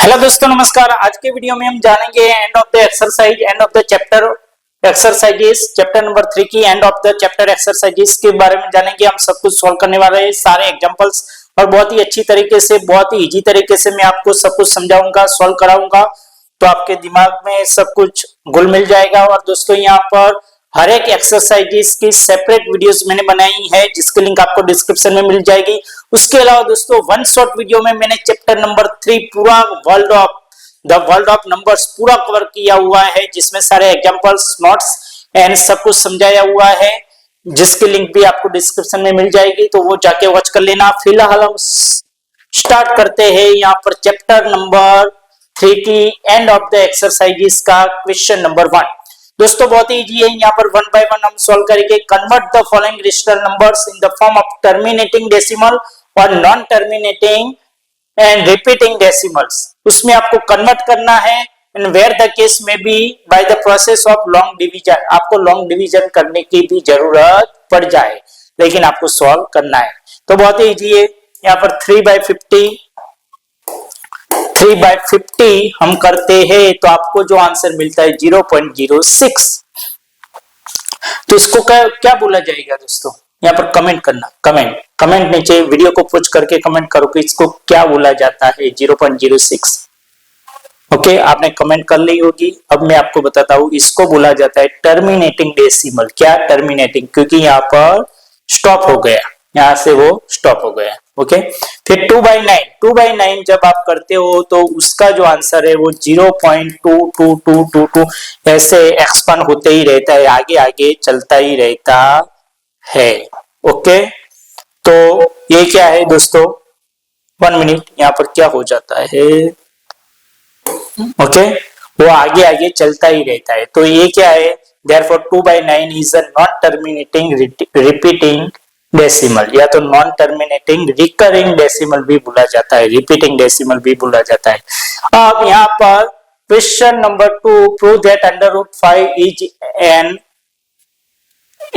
Hello दोस्तों, नमस्कार। आज के वीडियो में हम जानेंगे and of the exercise, and of the chapter exercises, chapter number 3 की end of the chapter exercises के बारे में जानेंगे। हम सब कुछ सॉल्व करने वाले हैं, सारे एग्जांपल्स, और बहुत ही अच्छी तरीके से, बहुत ही इजी तरीके से मैं आपको सब कुछ समझाऊंगा, सॉल्व कराऊंगा, तो आपके दिमाग में सब कुछ घुल मिल जाएगा। और दोस्तों, यहाँ पर हर एक एक्सरसाइजेस की सेपरेट वीडियोस मैंने बनाई है, जिसकी लिंक आपको डिस्क्रिप्शन में मिल जाएगी। उसके अलावा दोस्तों, वन शॉट वीडियो में मैंने चैप्टर नंबर 3 पूरा वर्ल्ड ऑफ नंबर्स पूरा कवर किया हुआ है, जिसमें सारे एग्जांपल्स, नोट्स एंड सब कुछ समझाया हुआ है, जिसकी लिंक भी आपको डिस्क्रिप्शन में मिल जाएगी, तो वो जाके वॉच कर लेना। फिलहाल हम स्टार्ट करते हैं यहाँ पर चैप्टर नंबर 3 की एंड ऑफ द एक्सरसाइजेस का क्वेश्चन नंबर 1। दोस्तों, बहुत ही इजी है। यहाँ पर वन बाय वन हम सॉल्व करेंगे। Convert the following rational numbers in the form of terminating decimal और non terminating and repeating decimals. उसमें आपको कन्वर्ट करना है, and where the case may be by the process of long division. आपको long division करने की भी जरूरत पड़ जाए, लेकिन आपको सॉल्व करना है। तो बहुत ही इजी है। यहाँ पर 3/50 हम करते हैं, तो आपको जो आंसर मिलता है 0.06। तो इसको क्या बोला जाएगा दोस्तों? यहाँ पर कमेंट करना, कमेंट नीचे वीडियो को पूछ करके कमेंट करो कि इसको क्या बोला जाता है 0.06। ओके, आपने कमेंट कर ली होगी। अब मैं आपको बताता हूँ, इसको बोला जाता है टर्मिनेटिंग डेसिमल। क्या टर्मिनेटिंग? क्योंकि यहाँ पर स्टॉप हो गया, यहाँ से वो स्टॉप हो गया। ओके, फिर 2/9 जब आप करते हो तो उसका जो आंसर है वो 0.22222 ऐसे एक्सपांड होते ही रहता है, आगे आगे चलता ही रहता है। ओके, तो ये क्या है दोस्तों? 1 मिनट, यहाँ पर क्या हो जाता है? ओके, वो आगे आगे चलता ही रहता है। तो ये क्या है? Therefore 2/9 is a non-terminating repeating decimal, या तो नॉन टर्मिनेटिंग रिकरिंग डेसिमल भी बोला जाता है, रिपीटिंग डेसिमल भी बोला जाता है। अब यहाँ पर question number 2, prove that √5 is an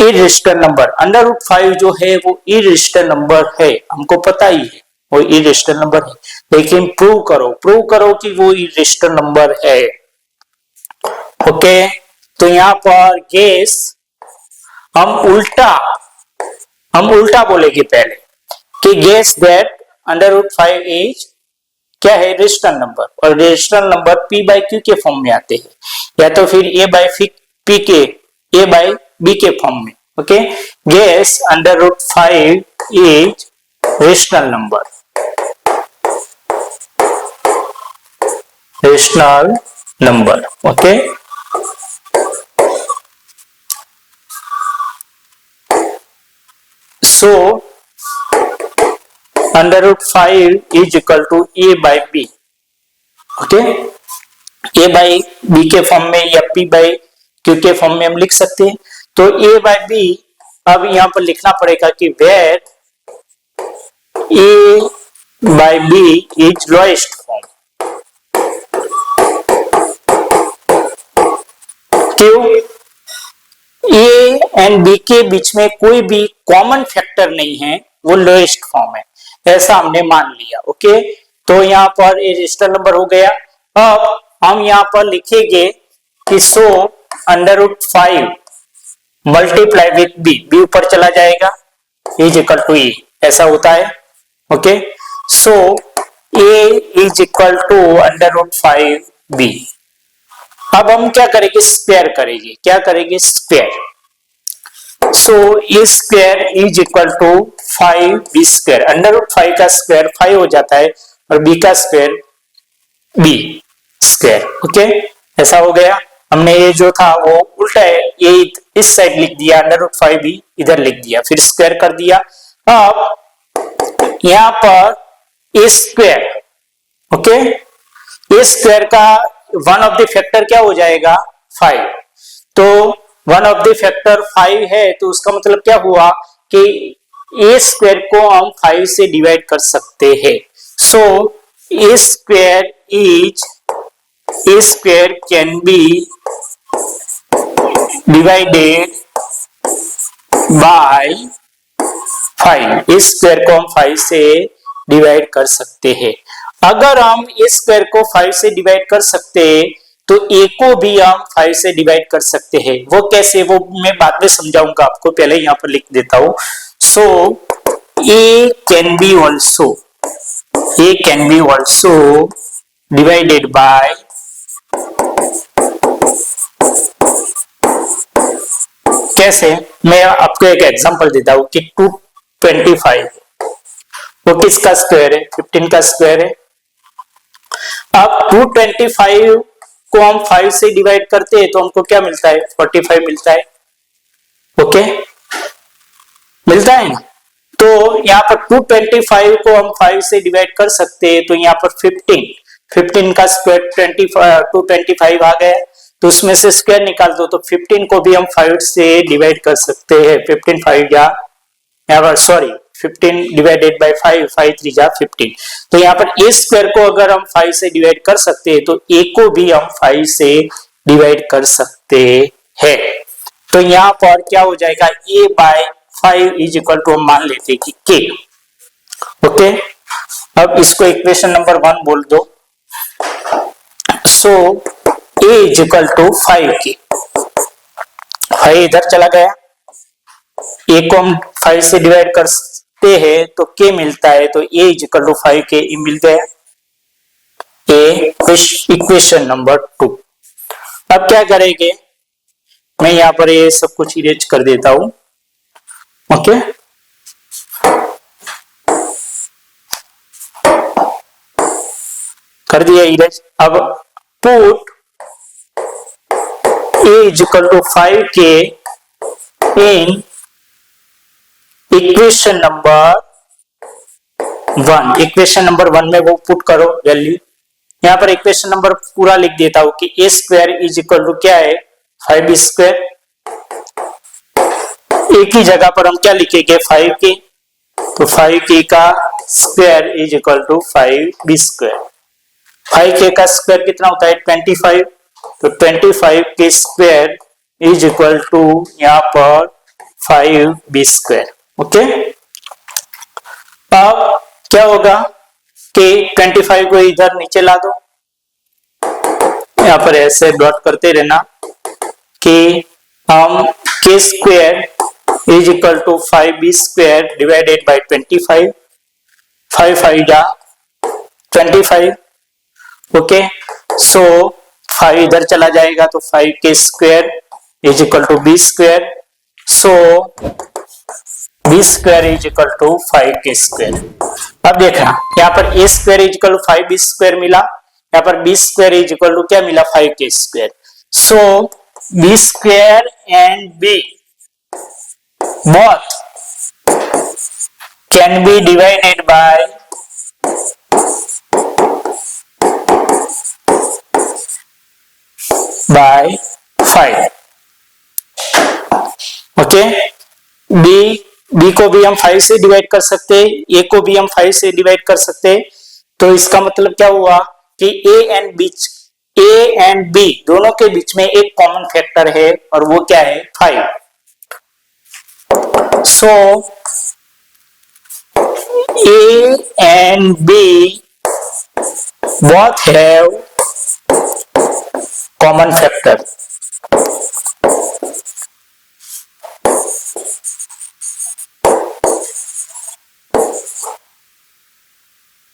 irrational number. √5 जो है वो इरेशनल नंबर है, हमको पता ही है वो इरेशनल नंबर है, लेकिन प्रूव करो कि वो इरेशनल नंबर है। ओके, तो यहाँ पर गेस हम उल्टा बोलेंगे पहले कि गेस दैट √5 इज क्या है? रेशनल नंबर, और रेशनल नंबर p/q के फॉर्म में आते हैं, या तो फिर a/b के फॉर्म में। Okay, guess √5 is rational number. Okay, so √5 is equal to a/b। Okay, a/b के फॉर्म में या p/q के फॉर्म में हम लिख सकते हैं। तो a/b अब यहां पर लिखना पड़ेगा कि where a/b is lowest form। क्यों? ए एंड बी के बीच में कोई भी कॉमन फैक्टर नहीं है, वो लोएस्ट फॉर्म है, ऐसा हमने मान लिया। ओके, तो यहाँ पर ये रेशनल नंबर हो गया। अब हम यहाँ पर लिखेंगे कि सो √5 मल्टीप्लाई विथ बी ऊपर चला जाएगा, इज इक्वल टू ए, ऐसा होता है। Okay, so A is equal to √5b। अब हम क्या करेंगे? स्क्वायर करेंगे। क्या करेंगे? Square. So A square is equal to 5b square. √5 का स्क्वायर 5 हो जाता है, और b का स्क्वायर b स्क्वायर। ओके, ऐसा हो गया। हमने ये जो था वो उल्टा है, ये इस साइड लिख दिया, √5b इधर लिख दिया, फिर स्क्वायर कर दिया। अब यहां पर ए स्क्वायर, ओके, ए स्क्वायर का वन ऑफ द फैक्टर क्या हो जाएगा? 5। तो वन ऑफ द फैक्टर 5 है, तो उसका मतलब क्या हुआ कि ए स्क्वायर को हम 5 से डिवाइड कर सकते हैं। So A square can be divided by 5। A square को हम 5 से डिवाइड कर सकते हैं। अगर हम इस स्क्वायर को 5 से डिवाइड कर सकते हैं तो a को भी हम 5 से डिवाइड कर सकते हैं। वो कैसे, वो मैं बाद में समझाऊंगा आपको, पहले यहां पर लिख देता हूं। सो a can be also divided by कैसे, मैं आपको एक एग्जांपल देता हूं कि 225 वो किसका स्क्वायर है, 15 का स्क्वायर है। अब 225 को हम 5 से डिवाइड करते हैं तो हमको क्या मिलता है, 45 मिलता है। ओके, मिलता है ना। तो यहाँ पर 225 को हम 5 से डिवाइड कर सकते हैं तो यहाँ पर 15 का स्क्वायर 225 आ गया, तो उसमें से स्क्वायर निकाल दो तो 15 को भी हम 5 से डिवाइड कर सकते हैं। 15 5 या यहाँ पर सॉरी 15 डिवाइडेड बाय 5, 5 3 जा 15। तो यहाँ पर a स्क्वायर को अगर हम 5 से डिवाइड कर सकते हैं तो a को भी हम 5 से डिवाइड कर सकते हैं। तो यहाँ पर क्या हो जाएगा, a by 5 is equal to हम मान लेते हैं कि k। ओके, अब इसको इक्वेशन नंबर 1 बोल दो। So a is equal to 5k, 5 इधर चला गया, a को हम 5 से डिवाइड करते हैं तो k मिलता है, तो a is equal to 5k मिल गया, a इक्वेशन नंबर 2। अब क्या करेंगे, मैं यहाँ पर ये सब कुछ इरेज कर देता हूं। ओके, कर दिया इरेज। अब put a is equal to 5k in equation number 1। Equation number 1 में वो पुट करो वैल्यू। यहां पर इक्वेशन नंबर पूरा लिख देता हूं कि a square is equal to क्या है, 5b स्क्वायर। एक ही जगह पर हम क्या लिखेंगे, 5k, तो 5k का square is equal to 5b square. 5k का स्क्वायर कितना होता है, 25, तो 25 के स्क्वायर इज इक्वल टू यहाँ पर 5b स्क्वायर। ओके, अब क्या होगा कि 25 को इधर नीचे ला दो, यहाँ पर ऐसे डॉट करते रहना कि हम k square is equal to 5b square divided by 25, 5 5 जा 25। ओके, सो 5 इधर चला जाएगा तो 5k square is equal to b square. So b square is equal to 5k square. अब देखना यहाँ पर a square is equal to 5b square मिला, यहाँ पर b square is equal to क्या मिला, 5k square. So b square and b both can be divided by by 5। ओके, b को भी हम 5 से डिवाइड कर सकते हैं, a को भी हम 5 से डिवाइड कर सकते हैं। तो इसका मतलब क्या हुआ कि a एंड b दोनों के बीच में एक कॉमन फैक्टर है और वो क्या है, 5। So A and B both have common factor।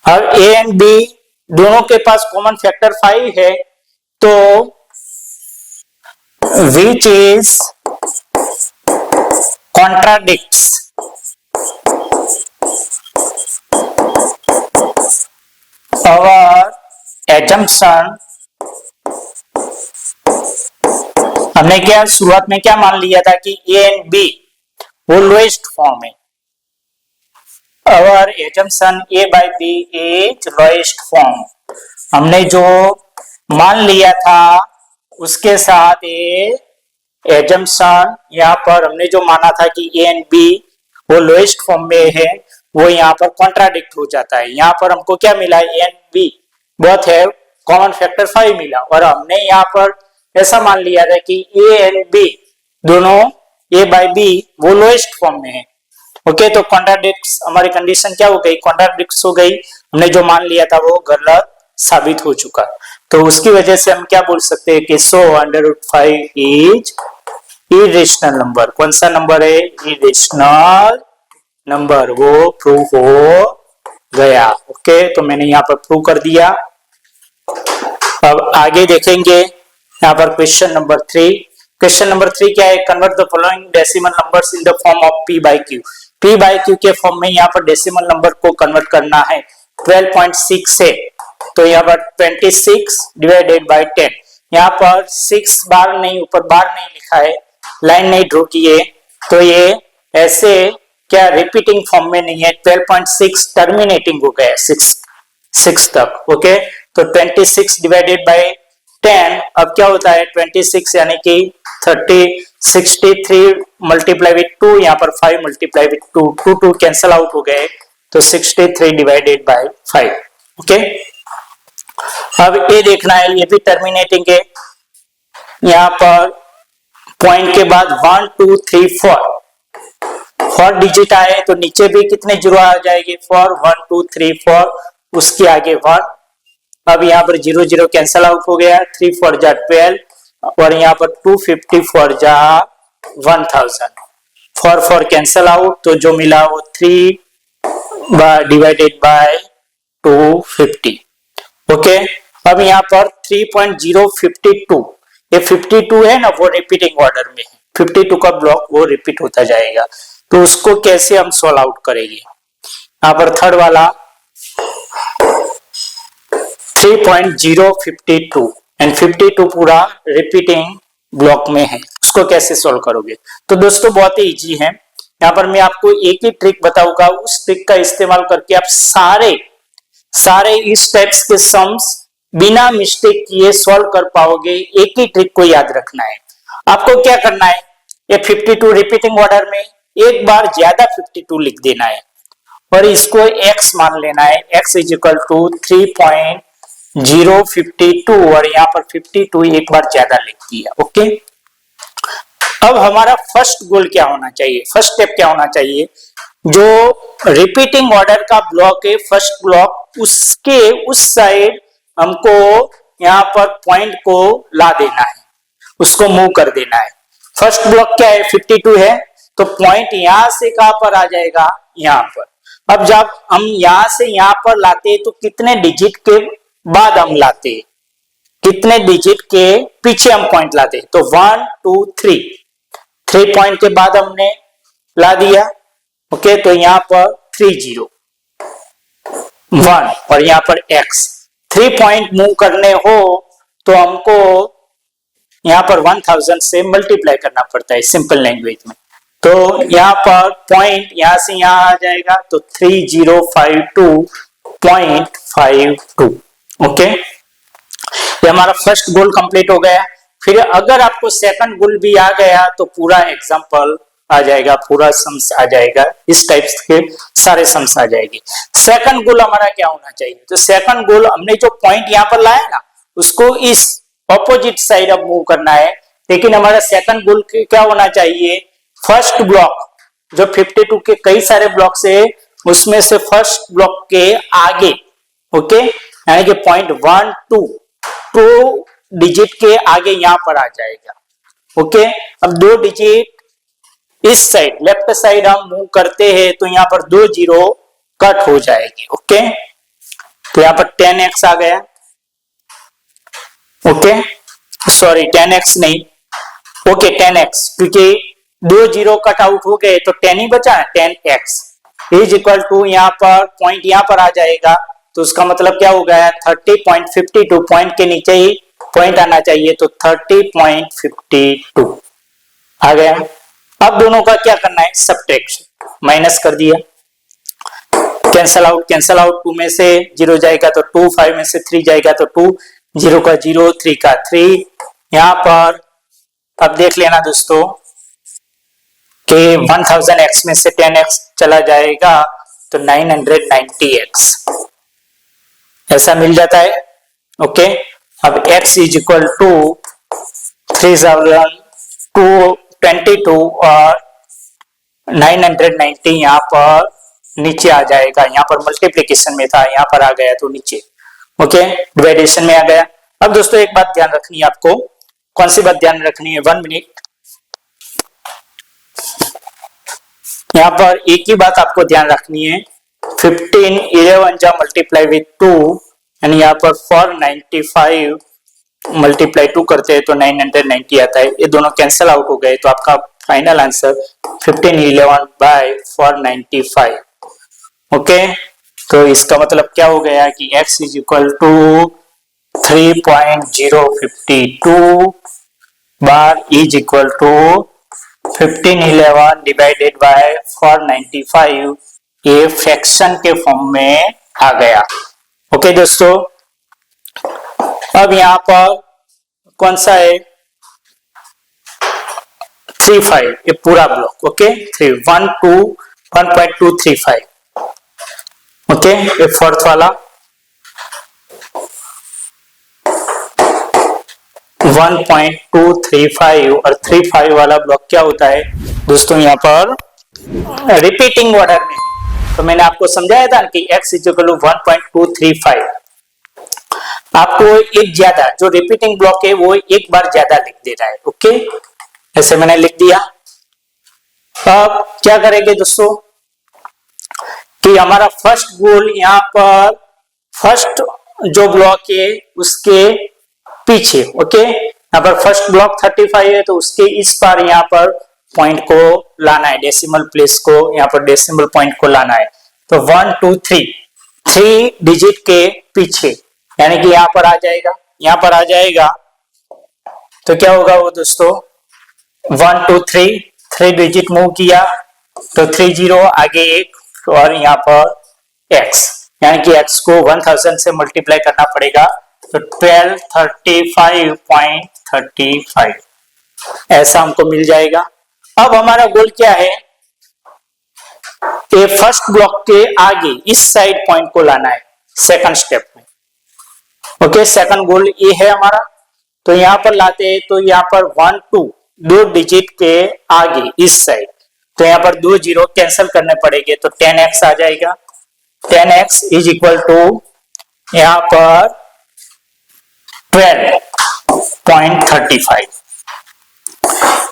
और A and B दोनों के पास कॉमन फैक्टर 5 है, तो which is contradicts our assumption। हमने क्या शुरुआत में क्या मान लिया था कि A एंड B वो लोएस्ट फॉर्म है। our assumption A by B is lowest form। हमने जो मान लिया था उसके साथ ये एजम्पशन यहाँ पर हमने जो माना था कि ए एंड बी वो लोएस्ट फॉर्म में है, वो यहाँ पर कॉन्ट्राडिक्ट हो जाता है। यहाँ पर हमको क्या मिला, A and B both have common factor 5 मिला, और हमने यहाँ पर ऐसा मान लिया था कि ए एंड बी दोनों ए बाय बी वो लोएस्ट फॉर्म में है। ओके, तो कॉन्ट्राडिक्ट्स हमारी कंडीशन क्या हो गई, कॉन्ट्राडिक्ट्स हो गई, हमने जो मान लिया था वो गलत साबित हो चुका। तो उसकी वजह से हम क्या बोल सकते हैं कि सो √5 इज इरेशनल नंबर। कौन सा नंबर है, इरेशनल नंबर, वो प्रूव हो गया। ओके, तो मैंने यहाँ पर प्रूव कर दिया। अब आगे देखेंगे यहाँ पर क्वेश्चन नंबर 3। क्वेश्चन नंबर 3 क्या है, convert the following decimal numbers in the form of p by q। p by q के फॉर्म में यहाँ पर डेसिमल नंबर को कन्वर्ट करना है। 12.6 है तो यहाँ पर 26 डिवाइडेड बाय 10। यहाँ पर 6 बार नहीं, ऊपर बार नहीं लिखा है, लाइन नहीं ड्रॉ की है, तो ये ऐसे क्या रिपीटिंग फॉर्म में नहीं है। 12.6 टर्मिनेटिंग हो गया 6 तक। ओके, तो 26 डिवाइडेड बाय 10 अब क्या होता है, 26 यानी कि 30, 63 मल्टीप्लाई विथ 2, यहाँ पर 5 मल्टीप्लाई विथ 2, 2 कैंसल आउट हो गए, तो 63 डिवाइडेड बाय 5। ओके, अब ये देखना है, ये भी टर्मिनेटिंग है। यहाँ पर पॉइंट के बाद 1 2 3 4 डिजिट आए तो नीचे भी कितने जीरो आ जाएंगे, 4 1 2 3 4, उसके आगे 1। अब यहाँ पर 0 0 कैंसल आउट हो गया, 3 4 जा 12 और यहाँ पर 254 जा 1000, 4 4 कैंसल आउट, तो जो मिला वो 3 डिवाइडेड बाय 250। ओके, अब यहाँ पर 3.052, ये 52 है ना, वो रिपीटिंग ऑर्डर में है, 52 का ब्लॉक वो रिपीट होता जाएगा, तो उसको कैसे हम सॉल्व आउट करेंगे। यहाँ पर थर्ड वाला 3.052 एंड 52 पूरा रिपीटिंग ब्लॉक में है, उसको कैसे सॉल्व करोगे। तो दोस्तों बहुत ही इजी है, यहाँ पर मैं आपको एक ही ट्रिक बताऊंगा, उस ट्रिक का इस्तेमाल करके आप सारे इस टाइप्स के सम्स बिना मिस्टेक किए सॉल्व कर पाओगे। एक ही ट्रिक को याद रखना है, आपको क्या करना है, ये 52 रिपीटिंग ऑर्डर में एक बार ज्यादा 52 लिख देना है और इसको x मान लेना है, x इज इक्वल टू 3.052 और यहाँ पर 52 एक बार ज्यादा लिख दिया। ओके, अब हमारा फर्स्ट गोल क्या होना चाहिए, फर्स्ट स्टेप क्या होना चाहिए, जो रिपीटिंग ऑर्डर का ब्लॉक है, फर्स्ट ब्लॉक उसके उस साइड हमको यहाँ पर पॉइंट को ला देना है, उसको मूव कर देना है। फर्स्ट ब्लॉक क्या है, 52 है, तो पॉइंट यहां से कहां पर आ जाएगा, यहां पर। अब जब हम यहां से यहां पर लाते हैं तो कितने डिजिट के बाद हम लाते हैं, कितने डिजिट के पीछे हम पॉइंट लाते हैं, तो 1 2 3 पॉइंट के बाद हमने ला दिया। ओके, तो यहां पर 30 1 और यहां पर x, 3 पॉइंट मूव करने हो तो हमको यहां पर 1000 से मल्टीप्लाई करना पड़ता है सिंपल लैंग्वेज में। तो यहाँ पर पॉइंट यहां से यहां आ जाएगा, तो 3052.52। ओके, ये हमारा फर्स्ट गोल कंप्लीट हो गया। फिर अगर आपको सेकंड गोल भी आ गया तो पूरा एग्जांपल आ जाएगा, पूरा सम्स आ जाएगा, इस टाइप के सारे सम्स आ जाएंगे। सेकंड गोल हमारा क्या होना चाहिए, तो सेकंड गोल हमने जो पॉइंट यहाँ पर लाया ना, उसको इस ऑपोजिट साइड अब मूव करना है। लेकिन हमारा सेकंड गोल क्या होना चाहिए, फर्स्ट ब्लॉक जो 52 के कई सारे ब्लॉक है उसमें से फर्स्ट ब्लॉक के आगे, ओके, यानी कि पॉइंट 1 2 डिजिट के आगे यहां पर आ जाएगा। ओके, अब 2 डिजिट इस साइड लेफ्ट साइड हम मूव करते हैं तो यहां पर 2 जीरो कट हो जाएगी। ओके, तो यहां पर 10x आ गया। ओके, सॉरी 10x नहीं, ओके 10x, क्योंकि 2 जीरो कट आउट हो गए तो 10 ही बचा है, 10x इज इक्वल टू यहाँ पर पॉइंट यहाँ पर आ जाएगा, तो उसका मतलब क्या हो गया, 30.52 पॉइंट के नीचे ही पॉइंट आना चाहिए, तो 30.52 आ गया। अब दोनों का क्या करना है, सब्ट्रैक्शन, माइनस कर दिया, कैंसल आउट 2 में से 0 जाएगा तो 2, 5 में से 3 जाएगा तो 2, 0 का 0, 3 का 3। यहां पर अब देख लेना दोस्तों कि 1000x में से 10x चला जाएगा तो 990x ऐसा मिल जाता है। ओके, अब x इज इक्वल टू 3022 और 990 यहाँ पर नीचे आ जाएगा, यहाँ पर मल्टीप्लीकेशन में था, यहाँ पर आ गया तो नीचे, ओके, डिवाइडेशन में आ गया। अब दोस्तों एक बात ध्यान रखनी है आपको, कौन सी बात ध्यान रखनी है, 1 मिनट, यहाँ पर एक ही बात आपको ध्यान रखनी है, 15 11 जा मल्टीप्लाई विथ 2 यानी यहाँ पर 495 मल्टीप्लाई 2 करते हैं तो 990 आता है, ये दोनों कैंसिल आउट हो गए तो आपका फाइनल आंसर 1511 बाय 495, ओके। तो इसका मतलब क्या हो गया कि x is equal to 3.052 bar is equal to 1511 divided by 495, ये फ्रैक्शन के फॉर्म में आ गया, ओके दोस्तों। अब यहाँ पर कौन सा है, 35, ये पूरा ब्लॉक, ओके, 1.235, ओके, ये फोर्थ वाला 1.235 और 35 वाला ब्लॉक क्या होता है दोस्तों, यहाँ पर रिपीटिंग ऑर्डर में, तो मैंने आपको समझाया था कि x इज इक्वल टू 1.235, आपको एक ज्यादा जो रिपीटिंग ब्लॉक है वो एक बार ज्यादा लिख दे रहा है, ओके, ऐसे मैंने लिख दिया। अब क्या करेंगे दोस्तों कि हमारा फर्स्ट गोल यहाँ पर फर्स्ट जो ब्लॉक है उसके पीछे, ओके, यहाँ पर फर्स्ट ब्लॉक 35 है तो उसके इस पार यहाँ पर पॉइंट को लाना है, डेसिमल प्लेस को यहाँ पर डेसिमल पॉइंट को लाना है, तो 1 2 3 3 डिजिट के पीछे यानी कि यहाँ पर आ जाएगा, यहाँ पर आ जाएगा तो क्या होगा वो दोस्तों 1 2 3 3 डिजिट मूव किया तो 30 आगे एक और यहाँ पर x यानी कि x को 1000 से मल्टीप्लाई करना पड़ेगा तो 1235.35 ऐसा हमको मिल जाएगा। अब हमारा गोल क्या है, ये फर्स्ट ब्लॉक के आगे इस साइड पॉइंट को लाना है सेकंड स्टेप में, ओके, सेकंड गोल ये है हमारा। तो यहाँ पर लाते हैं तो यहाँ पर 1 2 दो डिजिट के आगे इस साइड, तो यहाँ पर 2 0 कैंसिल करने पड़ेंगे तो 10x आ जाएगा, 10x इज इक्वल टू यहाँ पर 12.35।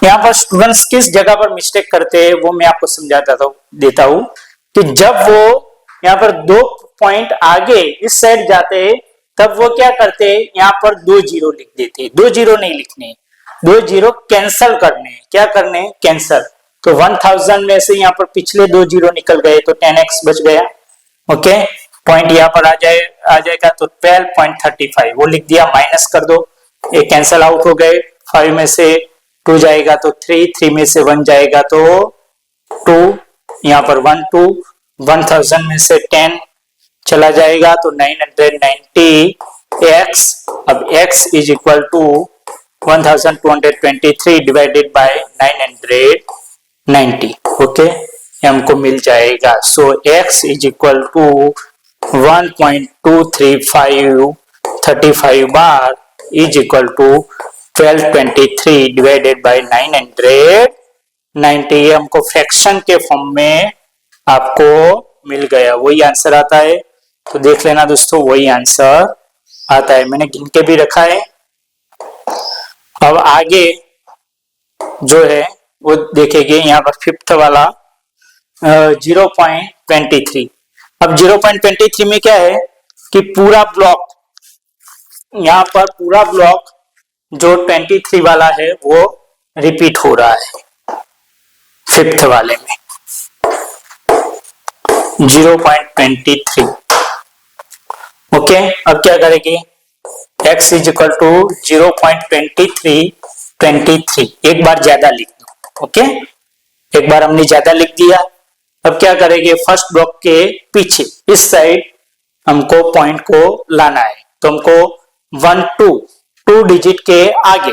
यहाँ पर स्टूडेंट्स किस जगह पर मिस्टेक करते हैं वो मैं आपको समझाता देता हूं कि जब वो यहाँ पर 2 पॉइंट आगे इस साइड जाते हैं तब वो क्या करते हैं, यहाँ पर 2 0 लिख देते हैं, 2 0 नहीं लिखने, 2 0 कैंसल करने, क्या करने, कैंसल, तो 1000 में से यहाँ पर पिछले 2 0 निकल गए तो 10x बच गया, ओके, पॉइंट यहाँ पर आ जाएगा तो 12.35 वो लिख दिया, माइनस कर दो, ये कैंसल आउट हो गए, 5 में से 2 जाएगा तो 3 3 में से 1 जाएगा तो 2, यहाँ पर 1 2 1000 में से 10 चला जाएगा तो 990x, अब x is equal to 1223 divided by 990, okay, हमको मिल जाएगा। So x is equal to 1.235 bar is equal to 1223 divided by 990, हमको फ्रैक्शन के फॉर्म में आपको मिल गया, वही आंसर आता है। तो देख लेना दोस्तों, वही आंसर आता है, मैंने गिन के भी रखा है। अब आगे जो है वो देखेंगे, यहाँ पर फिफ्थ वाला 0.23। अब 0.23 में क्या है कि पूरा ब्लॉक, यहाँ पर पूरा ब्लॉक जो 23 वाला है वो रिपीट हो रहा है फिफ्थ वाले में 0.23, ओके। अब क्या करेंगे, x इज इक्वल टू 0.23, एक बार ज्यादा लिख दो, ओके, एक बार हमने ज्यादा लिख दिया। अब क्या करेंगे, फर्स्ट ब्लॉक के पीछे इस साइड हमको पॉइंट को लाना है, तो हमको 1 2 डिजिट के आगे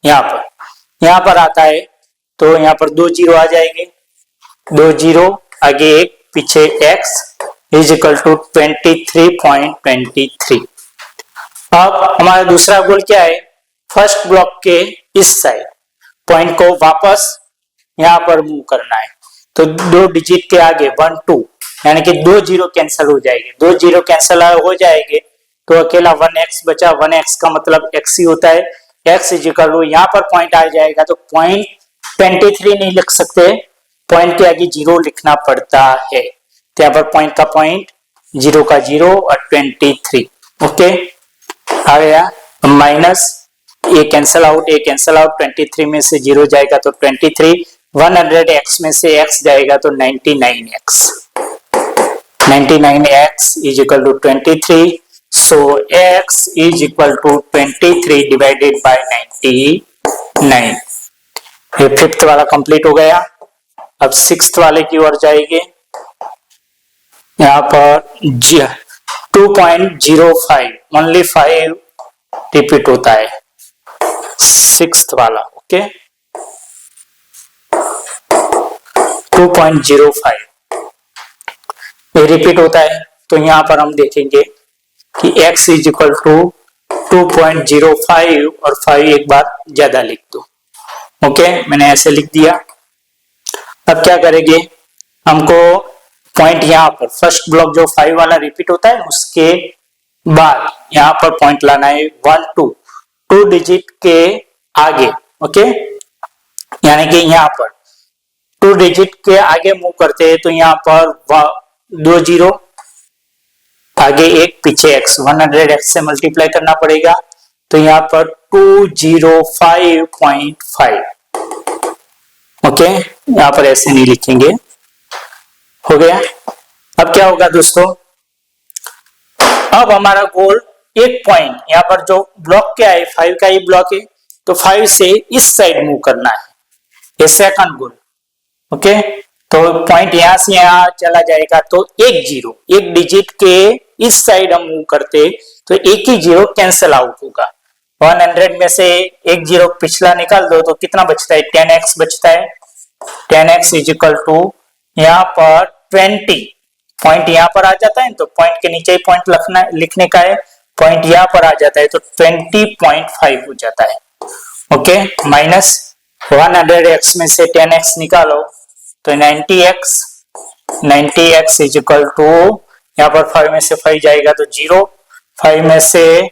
यहाँ पर आता है तो यहाँ पर 2 0 आ जाएंगे, 2 0 आगे एक पीछे x इज इक्वल टू 23.23। अब हमारा दूसरा गोल क्या है, फर्स्ट ब्लॉक के इस साइड पॉइंट को वापस यहाँ पर मूव करना है, तो दो डिजिट के आगे 1 2 यानी कि 2 जीरो कैंसिल हो जाएंगे, 2 जीरो कैंसिल हो जाएंगे तो अकेला 1x बचा। 1x का मतलब x ही होता है। x इज इक्वल टू यहाँ पर पॉइंट आ जाएगा तो पॉइंट 23 नहीं लिख सकते, पॉइंट के आगे जीरो लिखना पड़ता है। तो यहाँ पर पॉइंट का पॉइंट, जीरो का जीरो और 23। ओके, आ गया माइनस, ये कैंसल आउट, ये कैंसल आउट, 23 में से जीरो जाएगा तो 23, 100x में से x जाएगा तो 99x, 99x is equal to 23, so x is equal to 23 divided by 99। ये फिफ्थ वाला कंप्लीट हो गया। अब सिक्स्थ वाले की ओर जाएंगे। यहाँ पर 2.05 ओनली 5 रिपीट होता है सिक्स्थ वाला। ओके, 2.05 ये रिपीट होता है। तो यहाँ पर हम देखेंगे कि x इज इक्वल टू 2.05 और 5 एक बार ज्यादा लिख दो। ओके, मैंने ऐसे लिख दिया। अब क्या करेंगे, हमको पॉइंट यहाँ पर फर्स्ट ब्लॉक जो 5 वाला रिपीट होता है उसके बाद यहाँ पर पॉइंट लाना है 1 2 डिजिट के आगे। ओके, यानी कि यहाँ पर 2 डिजिट के आगे मूव करते हैं तो यहाँ पर 2 जीरो आगे एक पीछे x, 100x से मल्टीप्लाई करना पड़ेगा तो यहाँ पर 205.5। ओके, यहाँ पर ऐसे नहीं लिखेंगे। हो गया। अब क्या होगा दोस्तों, अब हमारा गोल एक पॉइंट यहाँ पर जो ब्लॉक क्या है 5 का ही ब्लॉक है तो 5 से इस साइड मूव करना है, ये सेकंड गोल। ओके, तो पॉइंट यहां से यहां चला जाएगा तो एक जीरो, एक डिजिट के इस साइड हम मूव करते तो एक ही जीरो कैंसल आउट होगा। 100 में से एक जीरो पिछला निकाल दो तो कितना बचता है, 10x बचता है। 10x इज इक्वल टू यहाँ पर 20, पॉइंट यहाँ पर आ जाता है तो पॉइंट के नीचे ही पॉइंट लिखने का है, पॉइंट यहाँ पर आ जाता है तो 20.5 हो जाता है। ओके, माइनस 100x में से 10x निकालो तो 90x, 90x is equal to यहाँ पर 5 में से 5 जाएगा तो 0, 5 में से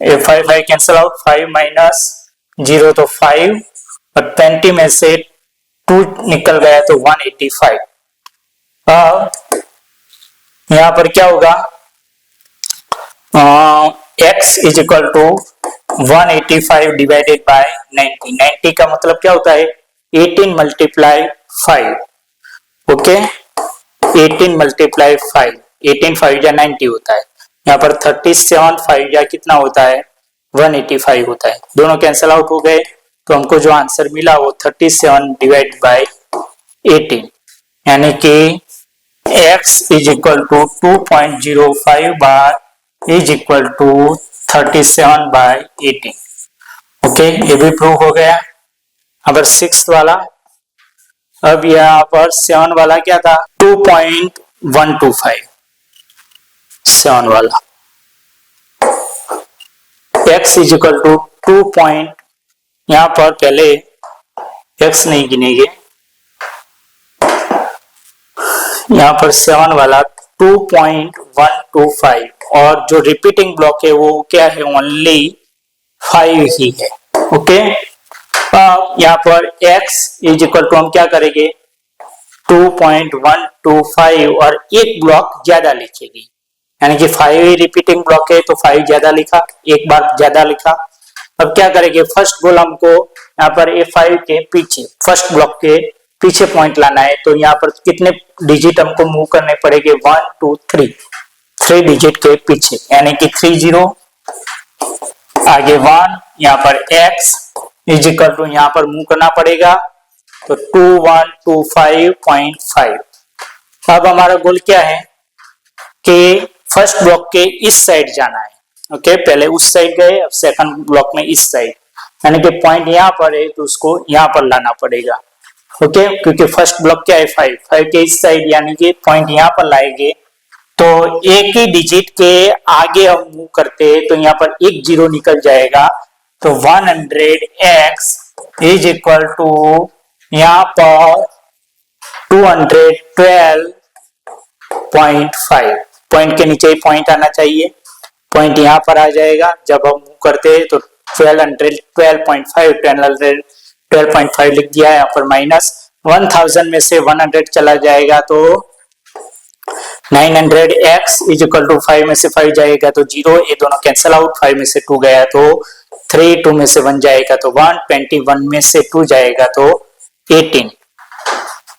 5 कैंसल आउट, 5 माइनस 0 तो 5 और 20 में से 2 निकल गया तो 185। अब यहाँ पर क्या होगा, x is equal to 185 divided by 90। 90 का मतलब क्या होता है, 18 मल्टीप्लाई 5। ओके, 18 मल्टीप्लाई 5, 18 5 या 90 होता है। यहाँ पर 37 5 या कितना होता है, 185 होता है। दोनों कैंसल आउट हो गए तो हमको जो आंसर मिला वो 37 डिवाइड बाय 18, यानी कि x is equal to 2.05 bar is equal to 37 by 18। Okay, ये भी प्रूव हो गया। अब सिक्स्थ वाला, अब यहाँ पर 7 वाला क्या था, 2.125 7 वाला। x इज इक्वल टू 2 यहाँ पर पहले x नहीं गिनेंगे, यहाँ पर 7 वाला 2.125 और जो रिपीटिंग ब्लॉक है वो क्या है, ओनली 5 ही है। ओके, यहाँ पर x इज इक्वल टू हम क्या करेंगे, 2.125 और एक ब्लॉक ज्यादा लिखेगी, यानी कि 5 रिपीटिंग ब्लॉक है तो 5 ज्यादा लिखा, एक बार ज्यादा लिखा। अब क्या करेंगे, फर्स्ट गोल हमको यहाँ पर A5 के पीछे, फर्स्ट ब्लॉक के पीछे पॉइंट लाना है तो यहाँ पर कितने डिजिट हमको मूव करने पड़ेंगे, 1 2 3 डिजिट के पीछे, यानी कि 30 आगे 1, यहाँ पर x इज इक्वल टू यहाँ पर मूव करना पड़ेगा तो 2125.5। अब हमारा गोल क्या है कि फर्स्ट ब्लॉक के इस साइड जाना है। ओके, पहले उस साइड गए, अब सेकंड ब्लॉक में इस साइड, यानी कि पॉइंट यहाँ पर है तो उसको यहाँ पर लाना पड़ेगा। ओके, क्योंकि फर्स्ट ब्लॉक क्या है 5 के इस साइड, यानी कि पॉइंट यहाँ पर लाएंगे तो एक ही डिजिट के आगे हम मूव करते हैं तो यहाँ पर एक जीरो निकल जाएगा तो 100x इज इक्वल टू यहाँ पर 212.5, पॉइंट के नीचे पॉइंट आना चाहिए, पॉइंट यहाँ पर आ जाएगा। जब हम मूव करते हैं तो 12.5 लिख दिया है यहाँ पर, माइनस 1000 में से 100 चला जाएगा तो 900x इज इक्वल टू 5 में से 5 जाएगा तो 0, ये दोनों कैंसिल आउट, 5 में से 2 गया तो 3, 2 में से 1 जाएगा तो 1, 21 में से 2 जाएगा तो 18,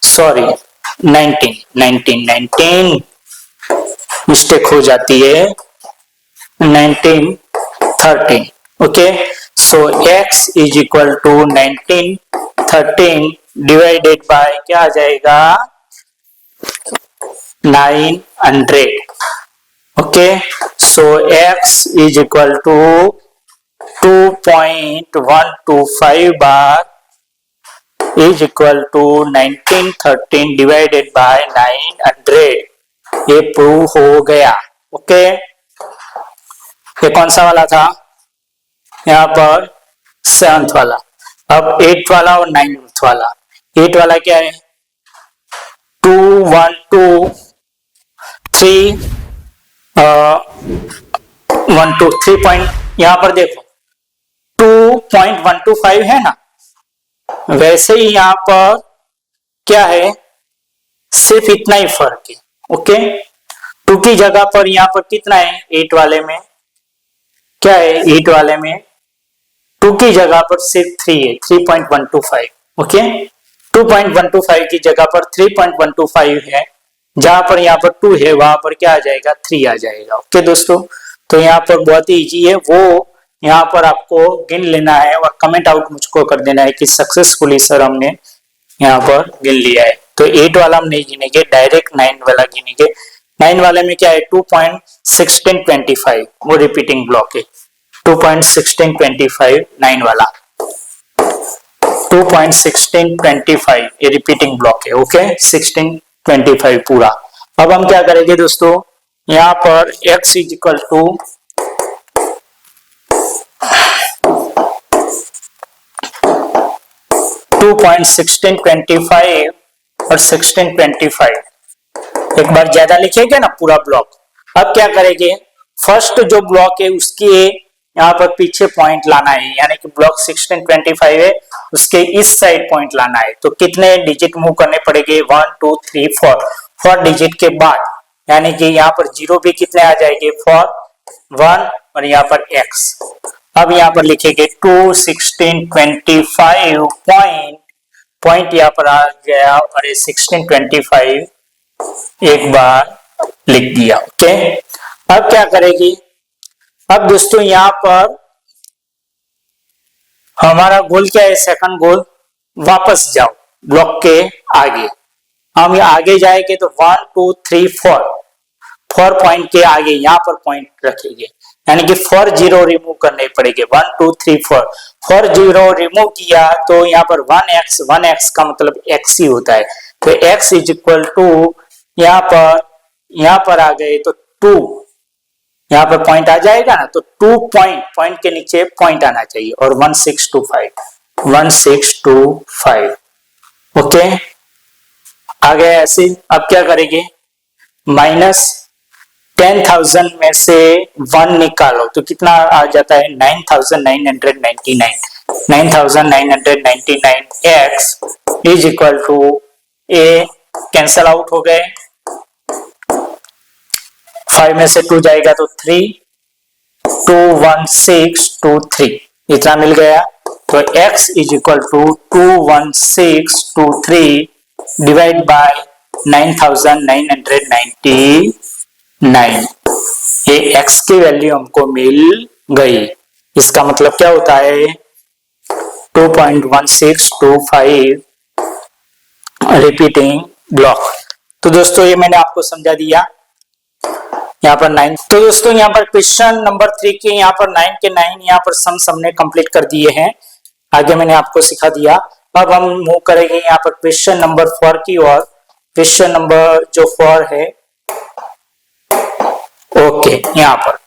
सॉरी 19 मिस्टेक हो जाती है, 19, 13, okay. So x is equal to 19, 13 divided by क्या आ जाएगा 900, okay. So x is equal to 2.125 bar is equal to 1913 divided by 900, ये प्रूव हो गया, ओके। ये कौन सा वाला था यहाँ पर 7th वाला। अब 8th वाला और 9th वाला। 8 वाला क्या है 2, 1, 2, 3, 1, 2, 3 पॉइंट, यहाँ पर देखो 2.125 है ना, वैसे ही यहाँ पर क्या है सिर्फ इतना ही फर्क है, ओके। 2 की जगह पर यहाँ पर कितना है 8 वाले में, क्या है 8 वाले में 2 की जगह पर सिर्फ 3 है, 3.125, ओके। 2.125 की जगह पर 3.125 है, जहां पर यहाँ पर 2 है वहां पर क्या आ जाएगा 3 आ जाएगा, ओके दोस्तों। तो यहाँ पर बहुत ही इजी है, वो यहाँ पर आपको गिन लेना है और कमेंट आउट मुझको कर देना है कि सक्सेसफुली सर हमने यहाँ पर गिन लिया है। तो 8 वाला हम नहीं गिनेंगे, डायरेक्ट 9 वाला गिनेंगे। 9 वाले में क्या है 2.1625, वो रिपीटिंग ब्लॉक है, 2.1625 9 वाला 2.1625 ये रिपीटिंग ब्लॉक है, ओके 1625 पूरा। अब हम क्या करेंगे दोस्तों, यहाँ पर x इज इक्वल टू 2.1625 और 1625 एक बार ज्यादा लिखेंगे ना पूरा ब्लॉक। अब क्या करेंगे, फर्स्ट जो ब्लॉक है उसके यहाँ पर पीछे पॉइंट लाना है, यानी कि ब्लॉक 1625 है उसके इस साइड पॉइंट लाना है। तो कितने डिजिट मूव करने पड़ेंगे 1, 2, 3, 4 डिजिट के बाद, यानी कि यहाँ पर 0 भी कितने आ जाएंगे 4, 1 और यहाँ पर x। अब यहाँ पर लिखेंगे 21625 पॉइंट यहाँ पर आ गया और ये 1625 एक बार लिख दिया, ओके। अब क्या करेगी, अब दोस्तों यहाँ पर हमारा गोल क्या है, सेकंड गोल, वापस जाओ ब्लॉक के आगे। हम आगे जाएंगे तो 1, 2, 3, 4 पॉइंट के आगे यहाँ पर पॉइंट रखेंगे, यानी कि 4 0 रिमूव करने पड़ेंगे। 1, 2, 3, 4 0 रिमूव किया तो यहाँ पर 1x का मतलब x ही होता है। तो x इज इक्वल टू यहाँ पर आ गए तो 2, यहाँ पर पॉइंट आ जाएगा ना, तो 2 पॉइंट के नीचे पॉइंट आना चाहिए और 1625 ओके आ गया ऐसे। अब क्या करेंगे, माइनस 10,000 में से 1 निकालो तो कितना आ जाता है 9,999 x is equal to A cancel out हो गए, 5 में से 2 जाएगा तो 3, 21623 इतना मिल गया। तो x is equal to 21623 divide by 9,999, ये x की वैल्यू हमको मिल गई। इसका मतलब क्या होता है 2.1625 रिपीटिंग ब्लॉक। तो दोस्तों ये मैंने आपको समझा दिया यहाँ पर 9। तो दोस्तों यहाँ पर क्वेश्चन नंबर 3 के यहाँ पर 9 के 9 यहाँ पर सम हमने कंप्लीट कर दिए हैं, आगे मैंने आपको सिखा दिया। अब हम मूव करेंगे यहाँ पर क्वेश्चन नंबर 4 की ओर। क्वेश्चन नंबर जो 4 है ओके यहाँ पर